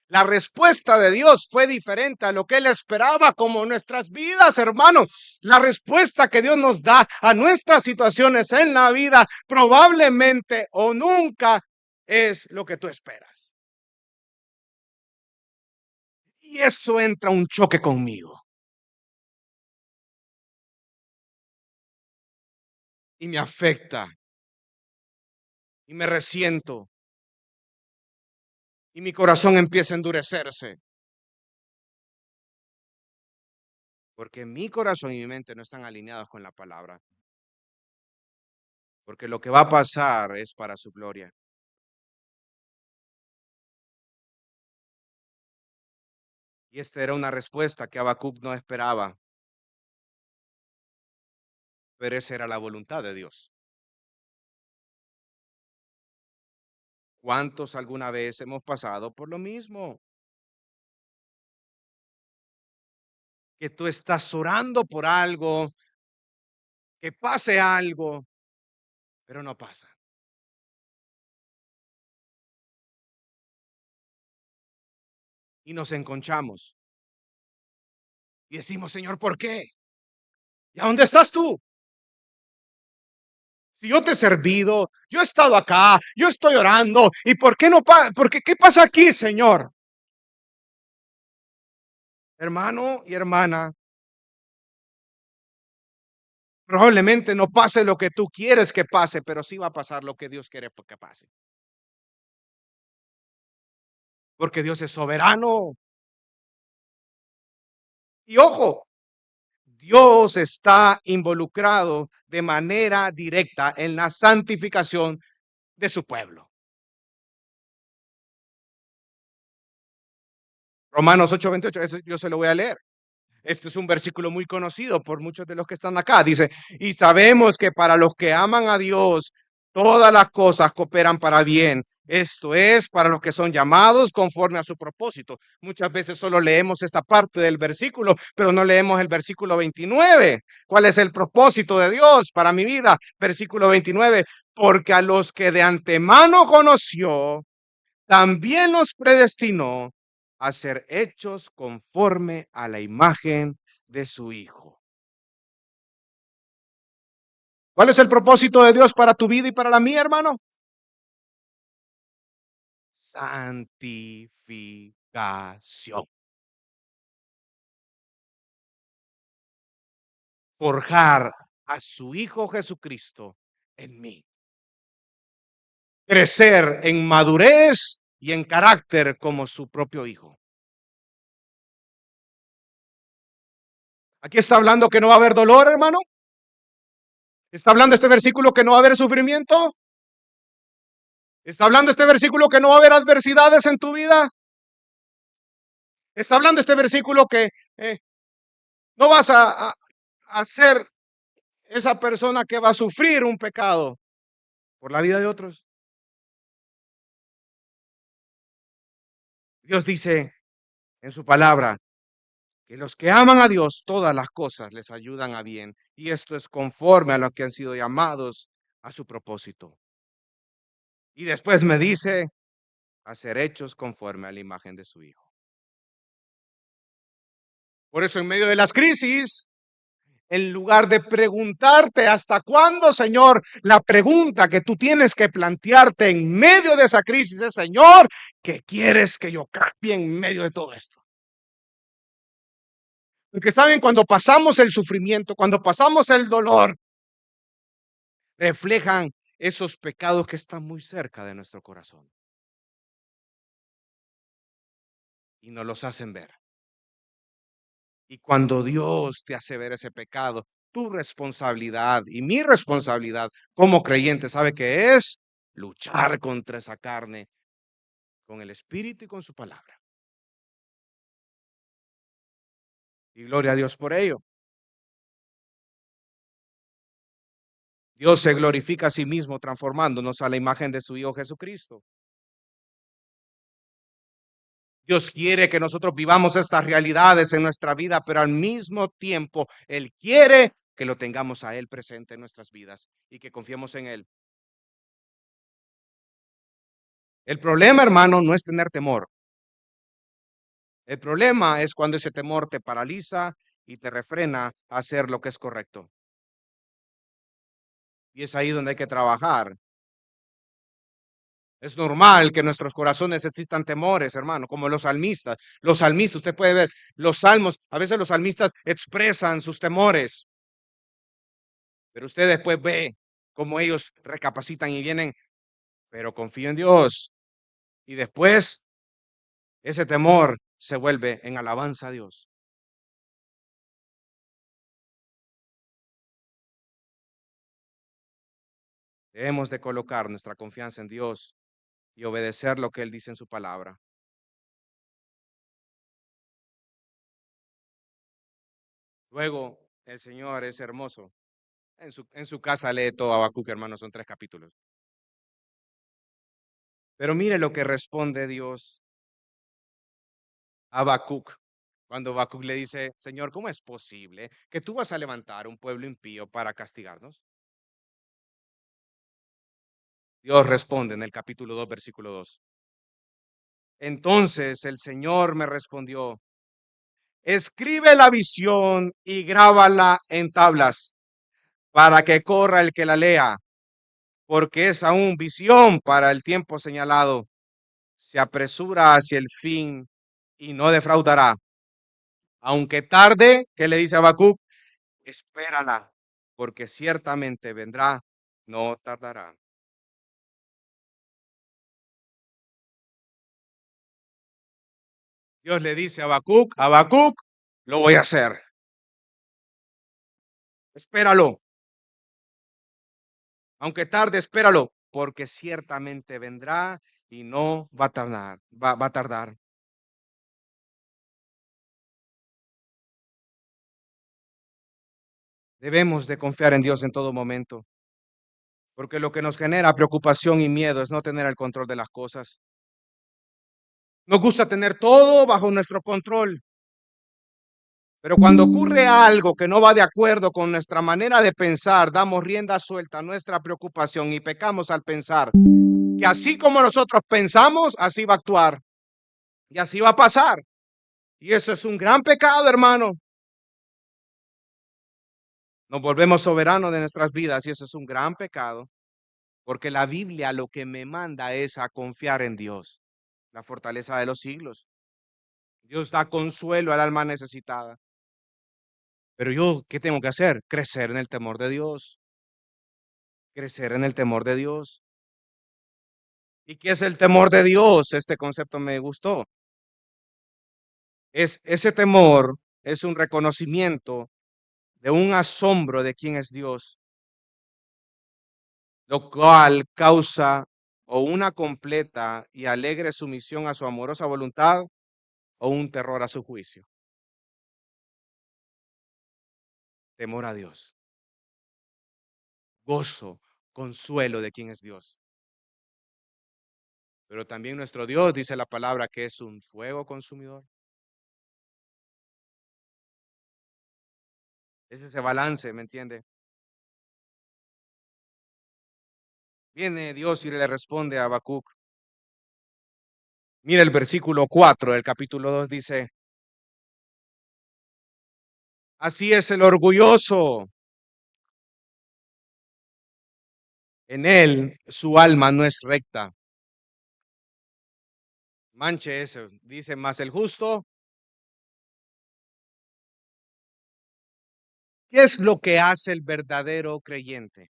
La respuesta de Dios fue diferente a lo que él esperaba, como nuestras vidas, hermanos. La respuesta que Dios nos da a nuestras situaciones en la vida probablemente o nunca es lo que tú esperas. Y eso entra un choque conmigo y me afecta y me resiento y mi corazón empieza a endurecerse. Porque mi corazón y mi mente no están alineados con la palabra. Porque lo que va a pasar es para su gloria. Y esta era una respuesta que Habacuc no esperaba, pero esa era la voluntad de Dios. ¿Cuántos alguna vez hemos pasado por lo mismo? Que tú estás orando por algo, que pase algo, pero no pasa. Y nos enconchamos y decimos, Señor, ¿por qué? ¿Y a dónde estás tú? Si yo te he servido, yo he estado acá, yo estoy orando, ¿y por qué no pasa? Porque ¿qué pasa aquí, Señor? Hermano y hermana, probablemente no pase lo que tú quieres que pase, pero sí va a pasar lo que Dios quiere que pase. Porque Dios es soberano. Y ojo, Dios está involucrado de manera directa en la santificación de su pueblo. Romanos 8:28, eso yo se lo voy a leer. Este es un versículo muy conocido por muchos de los que están acá. Dice, y sabemos que para los que aman a Dios, todas las cosas cooperan para bien. Esto es para los que son llamados conforme a su propósito. Muchas veces solo leemos esta parte del versículo, pero no leemos el versículo 29. ¿Cuál es el propósito de Dios para mi vida? Versículo 29. Porque a los que de antemano conoció, también los predestinó a ser hechos conforme a la imagen de su Hijo. ¿Cuál es el propósito de Dios para tu vida y para la mía, hermano? Santificación. Forjar a su Hijo Jesucristo en mí. Crecer en madurez y en carácter como su propio Hijo. Aquí está hablando que no va a haber dolor, hermano. Está hablando este versículo que no va a haber sufrimiento. Está hablando este versículo que no va a haber adversidades en tu vida. Está hablando este versículo que no vas a ser esa persona que va a sufrir un pecado por la vida de otros. Dios dice en su palabra que los que aman a Dios, todas las cosas les ayudan a bien. Y esto es conforme a lo que han sido llamados a su propósito. Y después me dice a ser hechos conforme a la imagen de su Hijo. Por eso en medio de las crisis, en lugar de preguntarte hasta cuándo, Señor, la pregunta que tú tienes que plantearte en medio de esa crisis es, Señor, ¿qué quieres que yo cambie en medio de todo esto? Porque saben, cuando pasamos el sufrimiento, cuando pasamos el dolor, reflejan esos pecados que están muy cerca de nuestro corazón y nos los hacen ver. Y cuando Dios te hace ver ese pecado, tu responsabilidad y mi responsabilidad como creyente, ¿sabe qué es? Luchar contra esa carne con el Espíritu y con su palabra. Y gloria a Dios por ello. Dios se glorifica a sí mismo transformándonos a la imagen de su Hijo Jesucristo. Dios quiere que nosotros vivamos estas realidades en nuestra vida, pero al mismo tiempo Él quiere que lo tengamos a Él presente en nuestras vidas y que confiemos en Él. El problema, hermano, no es tener temor. El problema es cuando ese temor te paraliza y te refrena a hacer lo que es correcto. Y es ahí donde hay que trabajar. Es normal que en nuestros corazones existan temores, hermano, como los salmistas. Los salmistas, usted puede ver los salmos, a veces los salmistas expresan sus temores, pero usted después ve cómo ellos recapacitan y vienen, pero confío en Dios. Y después ese temor se vuelve en alabanza a Dios. Debemos de colocar nuestra confianza en Dios y obedecer lo que Él dice en su palabra. Luego, el Señor es hermoso. En su casa lee todo Habacuc, hermano, son 3 capítulos. Pero mire lo que responde Dios a Habacuc. Cuando Habacuc le dice, Señor, ¿cómo es posible que tú vas a levantar un pueblo impío para castigarnos? Dios responde en el capítulo 2, versículo 2. Entonces el Señor me respondió, escribe la visión y grábala en tablas para que corra el que la lea, porque es aún visión para el tiempo señalado. Se apresura hacia el fin y no defraudará. Aunque tarde, ¿qué le dice a Habacuc? Espérala, porque ciertamente vendrá, no tardará. Dios le dice a Habacuc, Habacuc, lo voy a hacer. Espéralo. Aunque tarde, espéralo, porque ciertamente vendrá y no va a tardar, va a tardar. Debemos de confiar en Dios en todo momento, porque lo que nos genera preocupación y miedo es no tener el control de las cosas. Nos gusta tener todo bajo nuestro control, pero cuando ocurre algo que no va de acuerdo con nuestra manera de pensar, damos rienda suelta a nuestra preocupación y pecamos al pensar que así como nosotros pensamos, así va a actuar y así va a pasar. Y eso es un gran pecado, hermano. Nos volvemos soberanos de nuestras vidas y eso es un gran pecado, porque la Biblia lo que me manda es a confiar en Dios, la fortaleza de los siglos. Dios da consuelo al alma necesitada. Pero yo, ¿qué tengo que hacer? Crecer en el temor de Dios, crecer en el temor de Dios. ¿Y qué es el temor de Dios? Este concepto me gustó. Es ese temor es un reconocimiento de un asombro de quién es Dios, lo cual causa o una completa y alegre sumisión a su amorosa voluntad o un terror a su juicio. Temor a Dios, gozo, consuelo de quién es Dios. Pero también nuestro Dios dice la palabra que es un fuego consumidor. Es ese balance, ¿me entiende? Viene Dios y le responde a Habacuc. Mira el versículo 4 del capítulo 2 dice, así es el orgulloso, en él su alma no es recta. Manche eso, dice más el justo. ¿Qué es lo que hace el verdadero creyente?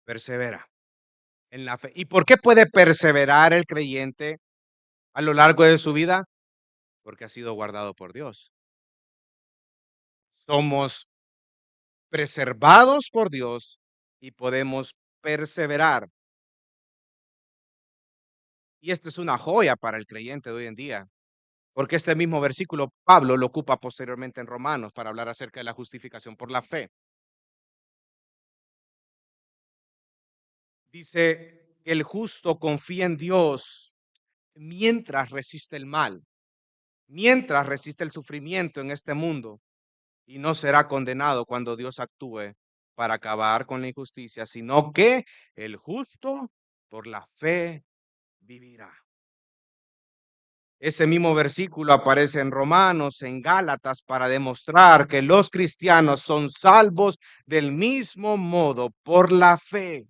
Persevera en la fe. ¿Y por qué puede perseverar el creyente a lo largo de su vida? Porque ha sido guardado por Dios. Somos preservados por Dios y podemos perseverar. Y esta es una joya para el creyente de hoy en día, porque este mismo versículo Pablo lo ocupa posteriormente en Romanos para hablar acerca de la justificación por la fe. Dice, el justo confía en Dios mientras resiste el mal, mientras resiste el sufrimiento en este mundo, y no será condenado cuando Dios actúe para acabar con la injusticia, sino que el justo por la fe vivirá. Ese mismo versículo aparece en Romanos, en Gálatas, para demostrar que los cristianos son salvos del mismo modo por la fe.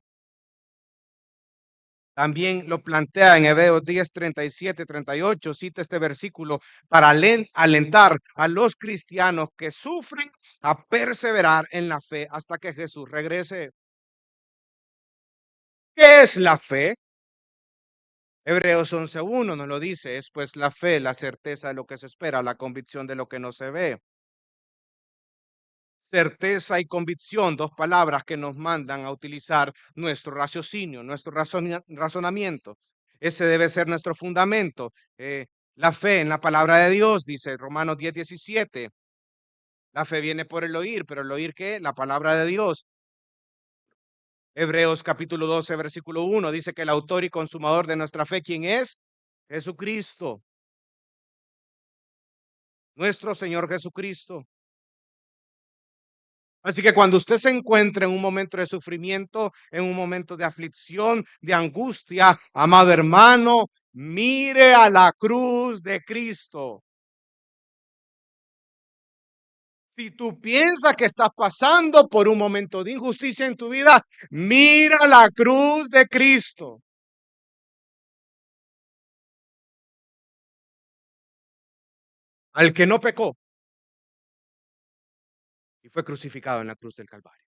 También lo plantea en Hebreos 10, 37, 38, cita este versículo para alentar a los cristianos que sufren a perseverar en la fe hasta que Jesús regrese. ¿Qué es la fe? Hebreos 11:1 nos lo dice, es pues la fe, la certeza de lo que se espera, la convicción de lo que no se ve. Certeza y convicción, dos palabras que nos mandan a utilizar nuestro raciocinio, nuestro razonamiento. Ese debe ser nuestro fundamento. La fe en la palabra de Dios, dice Romanos 10:17. La fe viene por el oír, pero el oír ¿qué? La palabra de Dios. Hebreos capítulo 12, versículo 1 dice que el autor y consumador de nuestra fe, ¿quién es? Jesucristo, nuestro Señor Jesucristo. Así que cuando usted se encuentre en un momento de sufrimiento, en un momento de aflicción, de angustia, amado hermano, mire a la cruz de Cristo. Si tú piensas que estás pasando por un momento de injusticia en tu vida, mira la cruz de Cristo, al que no pecó y fue crucificado en la cruz del Calvario,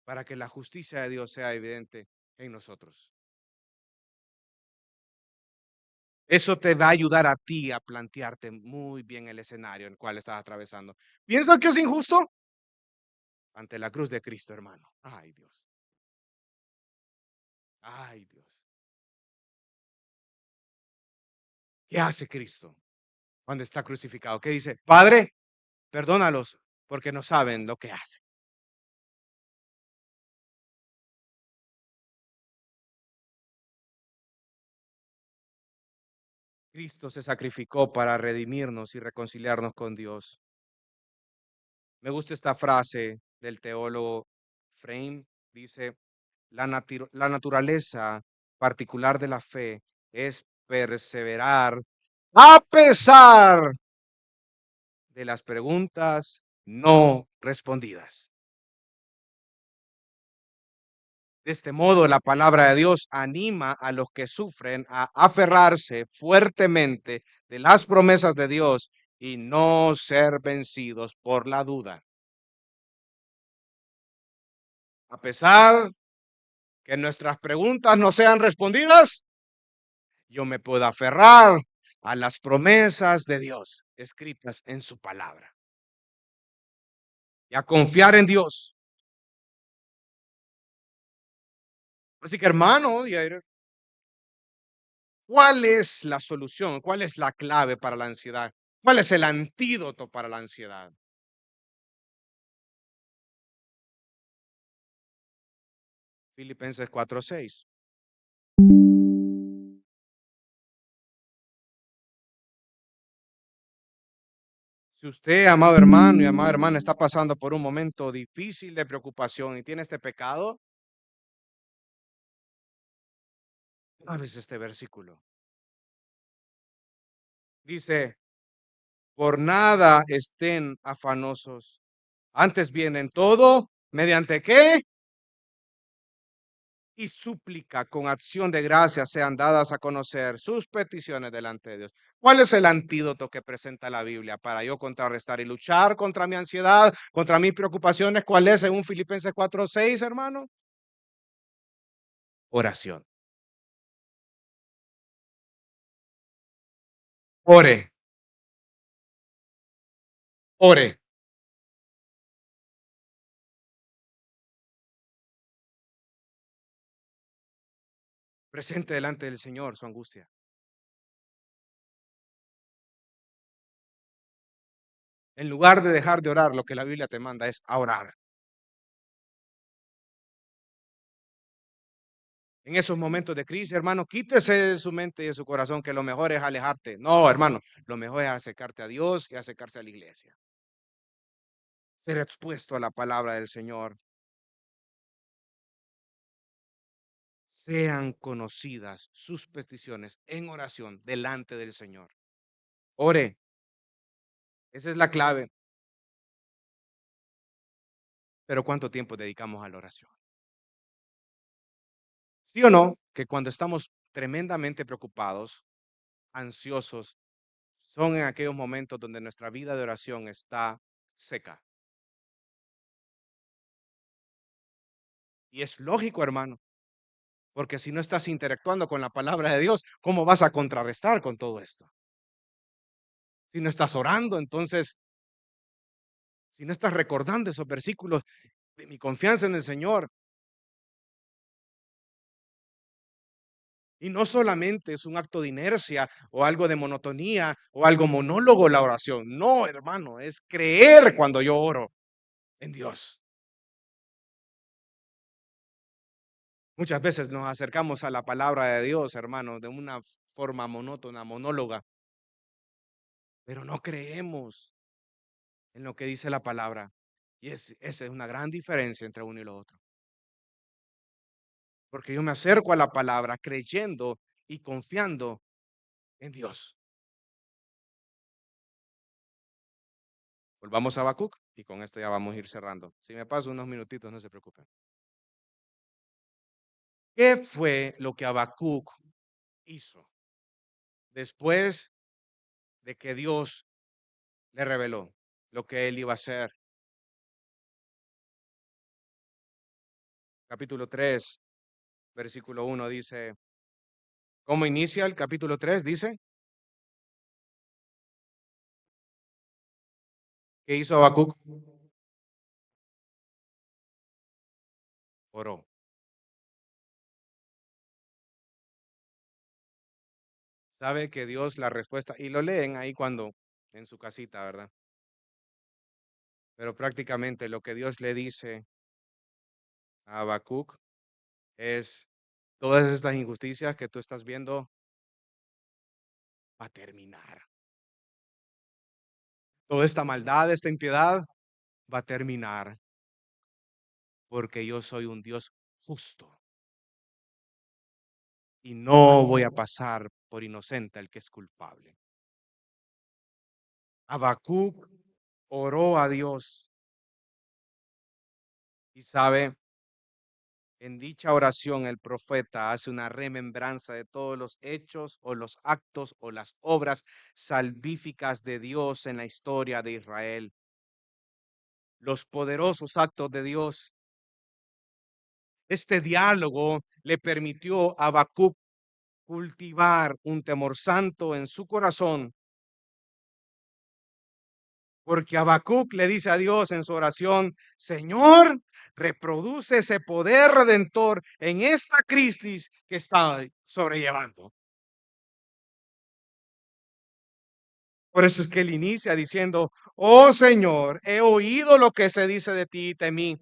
para que la justicia de Dios sea evidente en nosotros. Eso te va a ayudar a ti a plantearte muy bien el escenario en el cual estás atravesando. ¿Piensas que es injusto? Ante la cruz de Cristo, hermano. Ay, Dios. Ay, Dios. ¿Qué hace Cristo cuando está crucificado? ¿Qué dice? Padre, perdónalos porque no saben lo que hacen. Cristo se sacrificó para redimirnos y reconciliarnos con Dios. Me gusta esta frase del teólogo Frame. Dice, la naturaleza particular de la fe es perseverar a pesar de las preguntas no respondidas. De este modo, la palabra de Dios anima a los que sufren a aferrarse fuertemente de las promesas de Dios y no ser vencidos por la duda. A pesar que nuestras preguntas no sean respondidas, yo me puedo aferrar a las promesas de Dios escritas en su palabra y a confiar en Dios. Así que hermano, ¿cuál es la solución? ¿Cuál es la clave para la ansiedad? ¿Cuál es el antídoto para la ansiedad? Filipenses 4:6. Si usted, amado hermano y amada hermana, está pasando por un momento difícil de preocupación y tiene este pecado, a veces este versículo dice, por nada estén afanosos, antes bien en todo, ¿mediante qué? Y súplica con acción de gracias sean dadas a conocer sus peticiones delante de Dios. ¿Cuál es el antídoto que presenta la Biblia para yo contrarrestar y luchar contra mi ansiedad, contra mis preocupaciones? ¿Cuál es según Filipenses 4:6, hermano? Oración. Ore, ore. Presente delante del Señor su angustia. En lugar de dejar de orar, lo que la Biblia te manda es a orar. En esos momentos de crisis, hermano, quítese de su mente y de su corazón que lo mejor es alejarte. No, hermano, lo mejor es acercarte a Dios y acercarse a la iglesia. Ser expuesto a la palabra del Señor. Sean conocidas sus peticiones en oración delante del Señor. Ore, esa es la clave. Pero ¿cuánto tiempo dedicamos a la oración? ¿Sí o no? Que cuando estamos tremendamente preocupados, ansiosos, son en aquellos momentos donde nuestra vida de oración está seca. Y es lógico, hermano, porque si no estás interactuando con la palabra de Dios, ¿cómo vas a contrarrestar con todo esto? Si no estás orando, entonces, si no estás recordando esos versículos de mi confianza en el Señor, Y no solamente es un acto de inercia o algo de monotonía o algo monólogo la oración. No, hermano, es creer cuando yo oro en Dios. Muchas veces nos acercamos a la palabra de Dios, hermano, de una forma monótona, monóloga, pero no creemos en lo que dice la palabra. Y esa es una gran diferencia entre uno y lo otro. Porque yo me acerco a la palabra creyendo y confiando en Dios. Volvamos a Habacuc y con esto ya vamos a ir cerrando. Si me paso unos minutitos, no se preocupen. ¿Qué fue lo que Habacuc hizo después de que Dios le reveló lo que él iba a hacer? Capítulo 3, versículo 1 dice, ¿cómo inicia el capítulo 3? Dice, ¿qué hizo Habacuc? Oró. Sabe que Dios la respuesta, y lo leen ahí cuando, en su casita, ¿verdad? Pero prácticamente lo que Dios le dice a Habacuc es, todas estas injusticias que tú estás viendo va a terminar. Toda esta maldad, esta impiedad va a terminar porque yo soy un Dios justo y no voy a pasar por inocente al que es culpable. Habacuc oró a Dios y sabe, en dicha oración el profeta hace una remembranza de todos los hechos o los actos o las obras salvíficas de Dios en la historia de Israel, los poderosos actos de Dios. Este diálogo le permitió a Habacuc cultivar un temor santo en su corazón, porque Habacuc le dice a Dios en su oración, Señor, reproduce ese poder redentor en esta crisis que está sobrellevando. Por eso es que él inicia diciendo, oh Señor, he oído lo que se dice de ti y de mí.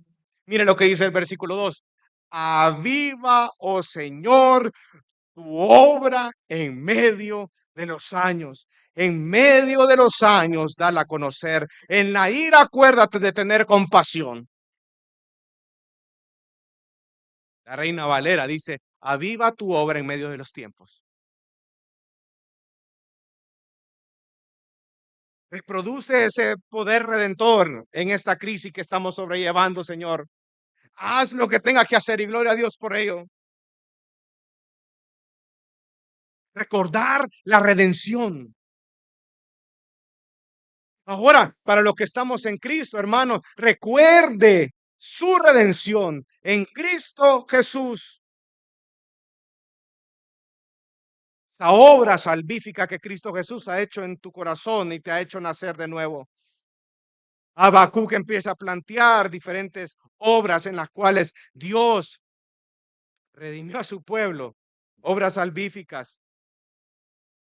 Mire lo que dice el versículo 2. Aviva, oh Señor, tu obra en medio de los años. En medio de los años, dala a conocer. En la ira, acuérdate de tener compasión. La Reina Valera dice, aviva tu obra en medio de los tiempos. Reproduce ese poder redentor en esta crisis que estamos sobrellevando, Señor. Haz lo que tenga que hacer y gloria a Dios por ello. Recordar la redención. Ahora, para los que estamos en Cristo, hermano, recuerde su redención en Cristo Jesús. Esa obra salvífica que Cristo Jesús ha hecho en tu corazón y te ha hecho nacer de nuevo. Habacuc empieza a plantear diferentes obras en las cuales Dios redimió a su pueblo, obras salvíficas.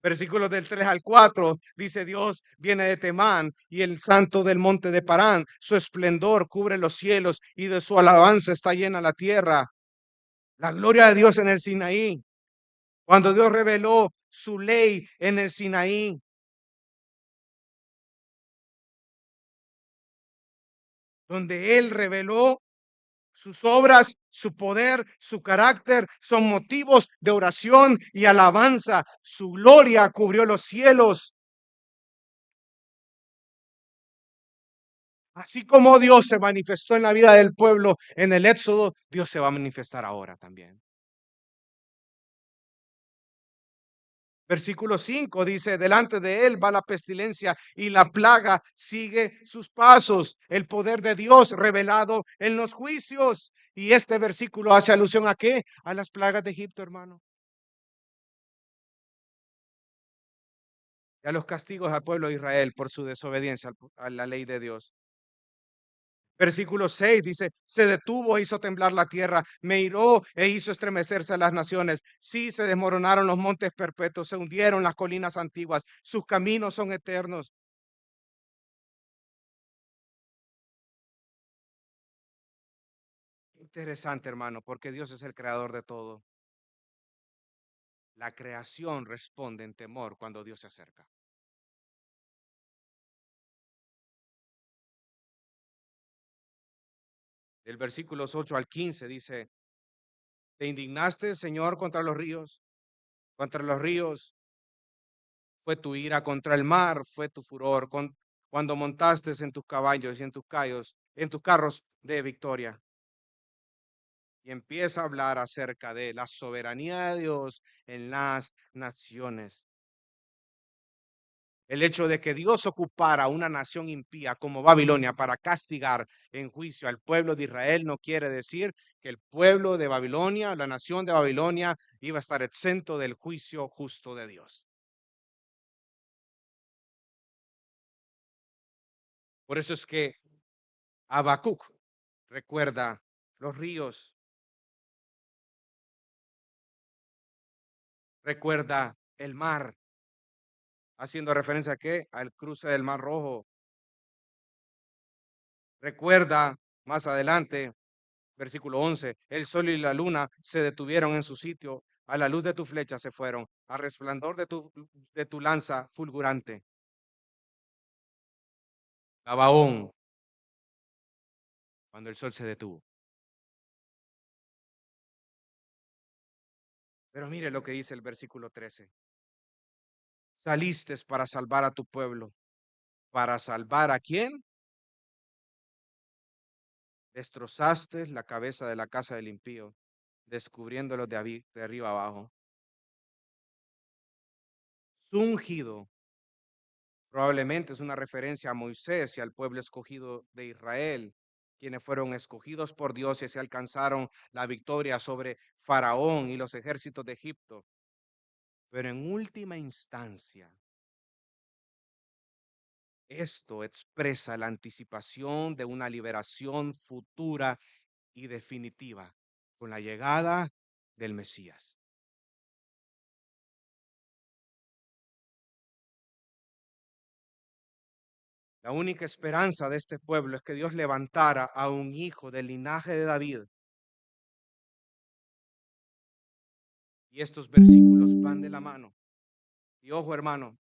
Versículos del 3 al 4 dice Dios viene de Temán y el santo del monte de Parán. Su esplendor cubre los cielos y de su alabanza está llena la tierra. La gloria de Dios en el Sinaí. Cuando Dios reveló su ley en el Sinaí, donde Él reveló sus obras, su poder, su carácter, son motivos de oración y alabanza. Su gloria cubrió los cielos. Así como Dios se manifestó en la vida del pueblo en el Éxodo, Dios se va a manifestar ahora también. Versículo 5 dice, delante de él va la pestilencia y la plaga sigue sus pasos. El poder de Dios revelado en los juicios. Y este versículo hace alusión ¿a qué? A las plagas de Egipto, hermano. Y a los castigos al pueblo de Israel por su desobediencia a la ley de Dios. Versículo 6 dice, se detuvo e hizo temblar la tierra, me hiró e hizo estremecerse las naciones. Sí, se desmoronaron los montes perpetuos, se hundieron las colinas antiguas, sus caminos son eternos. Interesante, hermano, porque Dios es el creador de todo. La creación responde en temor cuando Dios se acerca. Del versículos 8 al 15 dice, te indignaste, Señor, contra los ríos fue tu ira, contra el mar fue tu furor, cuando montaste en tus caballos y en tus carros de victoria. Y empieza a hablar acerca de la soberanía de Dios en las naciones. El hecho de que Dios ocupara una nación impía como Babilonia para castigar en juicio al pueblo de Israel no quiere decir que el pueblo de Babilonia, la nación de Babilonia, iba a estar exento del juicio justo de Dios. Por eso es que Habacuc recuerda los ríos, recuerda el mar, haciendo referencia a qué? Al cruce del Mar Rojo. Recuerda más adelante, versículo 11, el sol y la luna se detuvieron en su sitio, a la luz de tu flecha se fueron, al resplandor de tu lanza fulgurante. Gabaón, cuando el sol se detuvo. Pero mire lo que dice el versículo 13. Saliste para salvar a tu pueblo. ¿Para salvar a quién? Destrozaste la cabeza de la casa del impío, descubriéndolo de arriba abajo. Su ungido probablemente es una referencia a Moisés y al pueblo escogido de Israel, quienes fueron escogidos por Dios y se alcanzaron la victoria sobre Faraón y los ejércitos de Egipto. Pero en última instancia, esto expresa la anticipación de una liberación futura y definitiva con la llegada del Mesías. La única esperanza de este pueblo es que Dios levantara a un hijo del linaje de David. Y estos versículos van de la mano. Y ojo, hermano,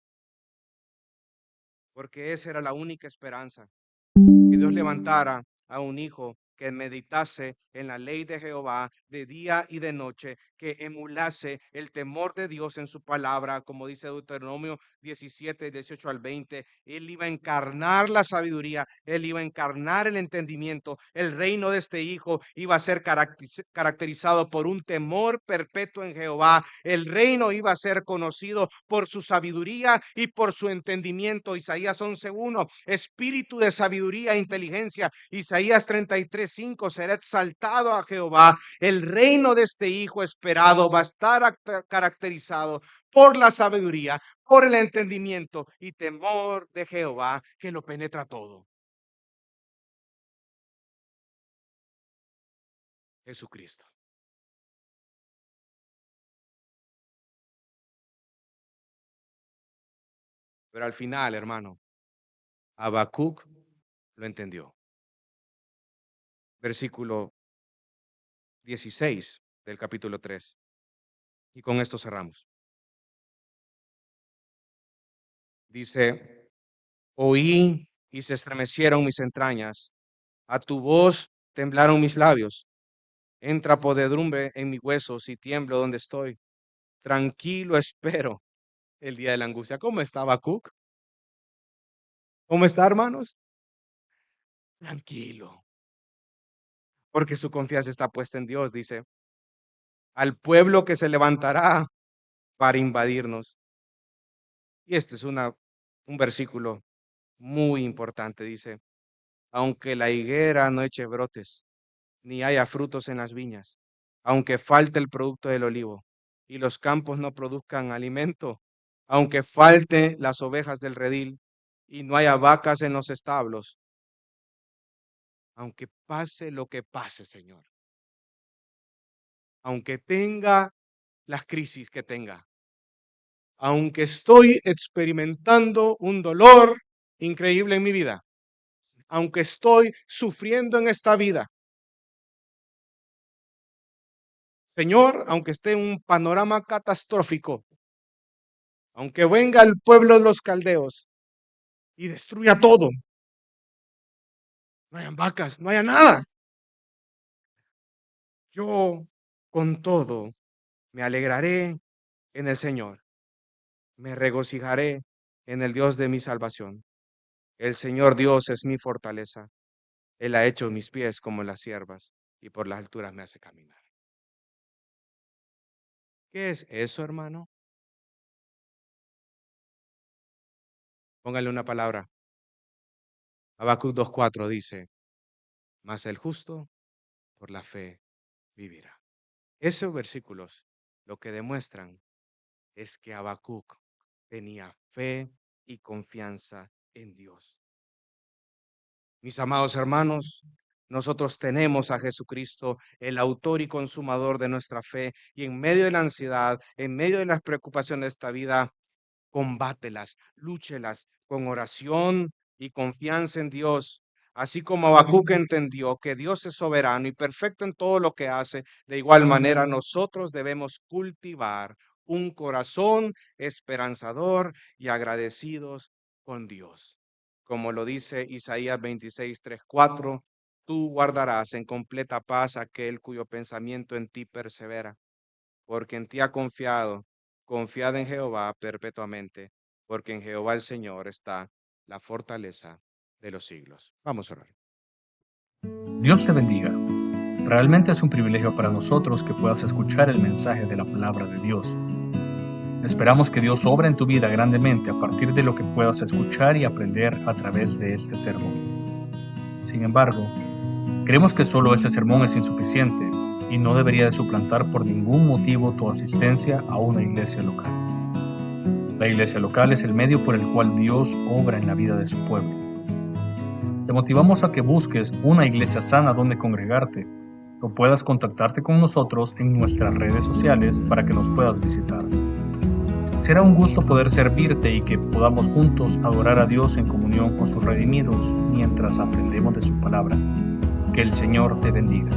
porque esa era la única esperanza, que Dios levantara a un hijo que meditase en la ley de Jehová de día y de noche, que emulase el temor de Dios en su palabra, como dice Deuteronomio 17, 18 al 20. Él iba a encarnar la sabiduría, él iba a encarnar el entendimiento. El reino de este hijo iba a ser caracterizado por un temor perpetuo en Jehová. El reino iba a ser conocido por su sabiduría y por su entendimiento. Isaías 11:1, espíritu de sabiduría e inteligencia. Isaías 33:5, será exaltado a Jehová. El reino de este hijo esperado va a estar caracterizado por la sabiduría, por el entendimiento y temor de Jehová que lo penetra todo. Jesucristo. Pero al final, hermano, Habacuc lo entendió. Versículo 16 del capítulo 3. Y con esto cerramos. Dice, oí y se estremecieron mis entrañas. A tu voz temblaron mis labios. Entra podredumbre en mis huesos y tiemblo donde estoy. Tranquilo espero el día de la angustia. ¿Cómo está Habacuc? ¿Cómo está, hermanos? Tranquilo, porque su confianza está puesta en Dios, dice, al pueblo que se levantará para invadirnos. Y este es un versículo muy importante, dice, aunque la higuera no eche brotes, ni haya frutos en las viñas, aunque falte el producto del olivo y los campos no produzcan alimento, aunque falte las ovejas del redil y no haya vacas en los establos, aunque pase lo que pase, Señor, aunque tenga las crisis que tenga, aunque estoy experimentando un dolor increíble en mi vida, aunque estoy sufriendo en esta vida, Señor, aunque esté en un panorama catastrófico, aunque venga el pueblo de los caldeos y destruya todo, no hayan vacas, no haya nada, yo con todo me alegraré en el Señor, me regocijaré en el Dios de mi salvación. El Señor Dios es mi fortaleza. Él ha hecho mis pies como las ciervas y por las alturas me hace caminar. ¿Qué es eso, hermano? Póngale una palabra. Habacuc 2:4 dice, mas el justo por la fe vivirá. Esos versículos lo que demuestran es que Habacuc tenía fe y confianza en Dios. Mis amados hermanos, nosotros tenemos a Jesucristo, el autor y consumador de nuestra fe, y en medio de la ansiedad, en medio de las preocupaciones de esta vida, combátelas, lúchelas con oración y confianza en Dios. Así como Habacuc entendió que Dios es soberano y perfecto en todo lo que hace, de igual manera nosotros debemos cultivar un corazón esperanzador y agradecidos con Dios. Como lo dice Isaías 26:3-4, tú guardarás en completa paz aquel cuyo pensamiento en ti persevera, porque en ti ha confiado. Confiad en Jehová perpetuamente, porque en Jehová el Señor está la fortaleza de los siglos. Vamos a orar. Dios te bendiga. Realmente es un privilegio para nosotros que puedas escuchar el mensaje de la palabra de Dios. Esperamos que Dios obra en tu vida grandemente a partir de lo que puedas escuchar y aprender a través de este sermón. Sin embargo, creemos que solo este sermón es insuficiente y no debería de suplantar por ningún motivo tu asistencia a una iglesia local. La iglesia local es el medio por el cual Dios obra en la vida de su pueblo. Te motivamos a que busques una iglesia sana donde congregarte o puedas contactarte con nosotros en nuestras redes sociales para que nos puedas visitar. Será un gusto poder servirte y que podamos juntos adorar a Dios en comunión con sus redimidos mientras aprendemos de su palabra. Que el Señor te bendiga.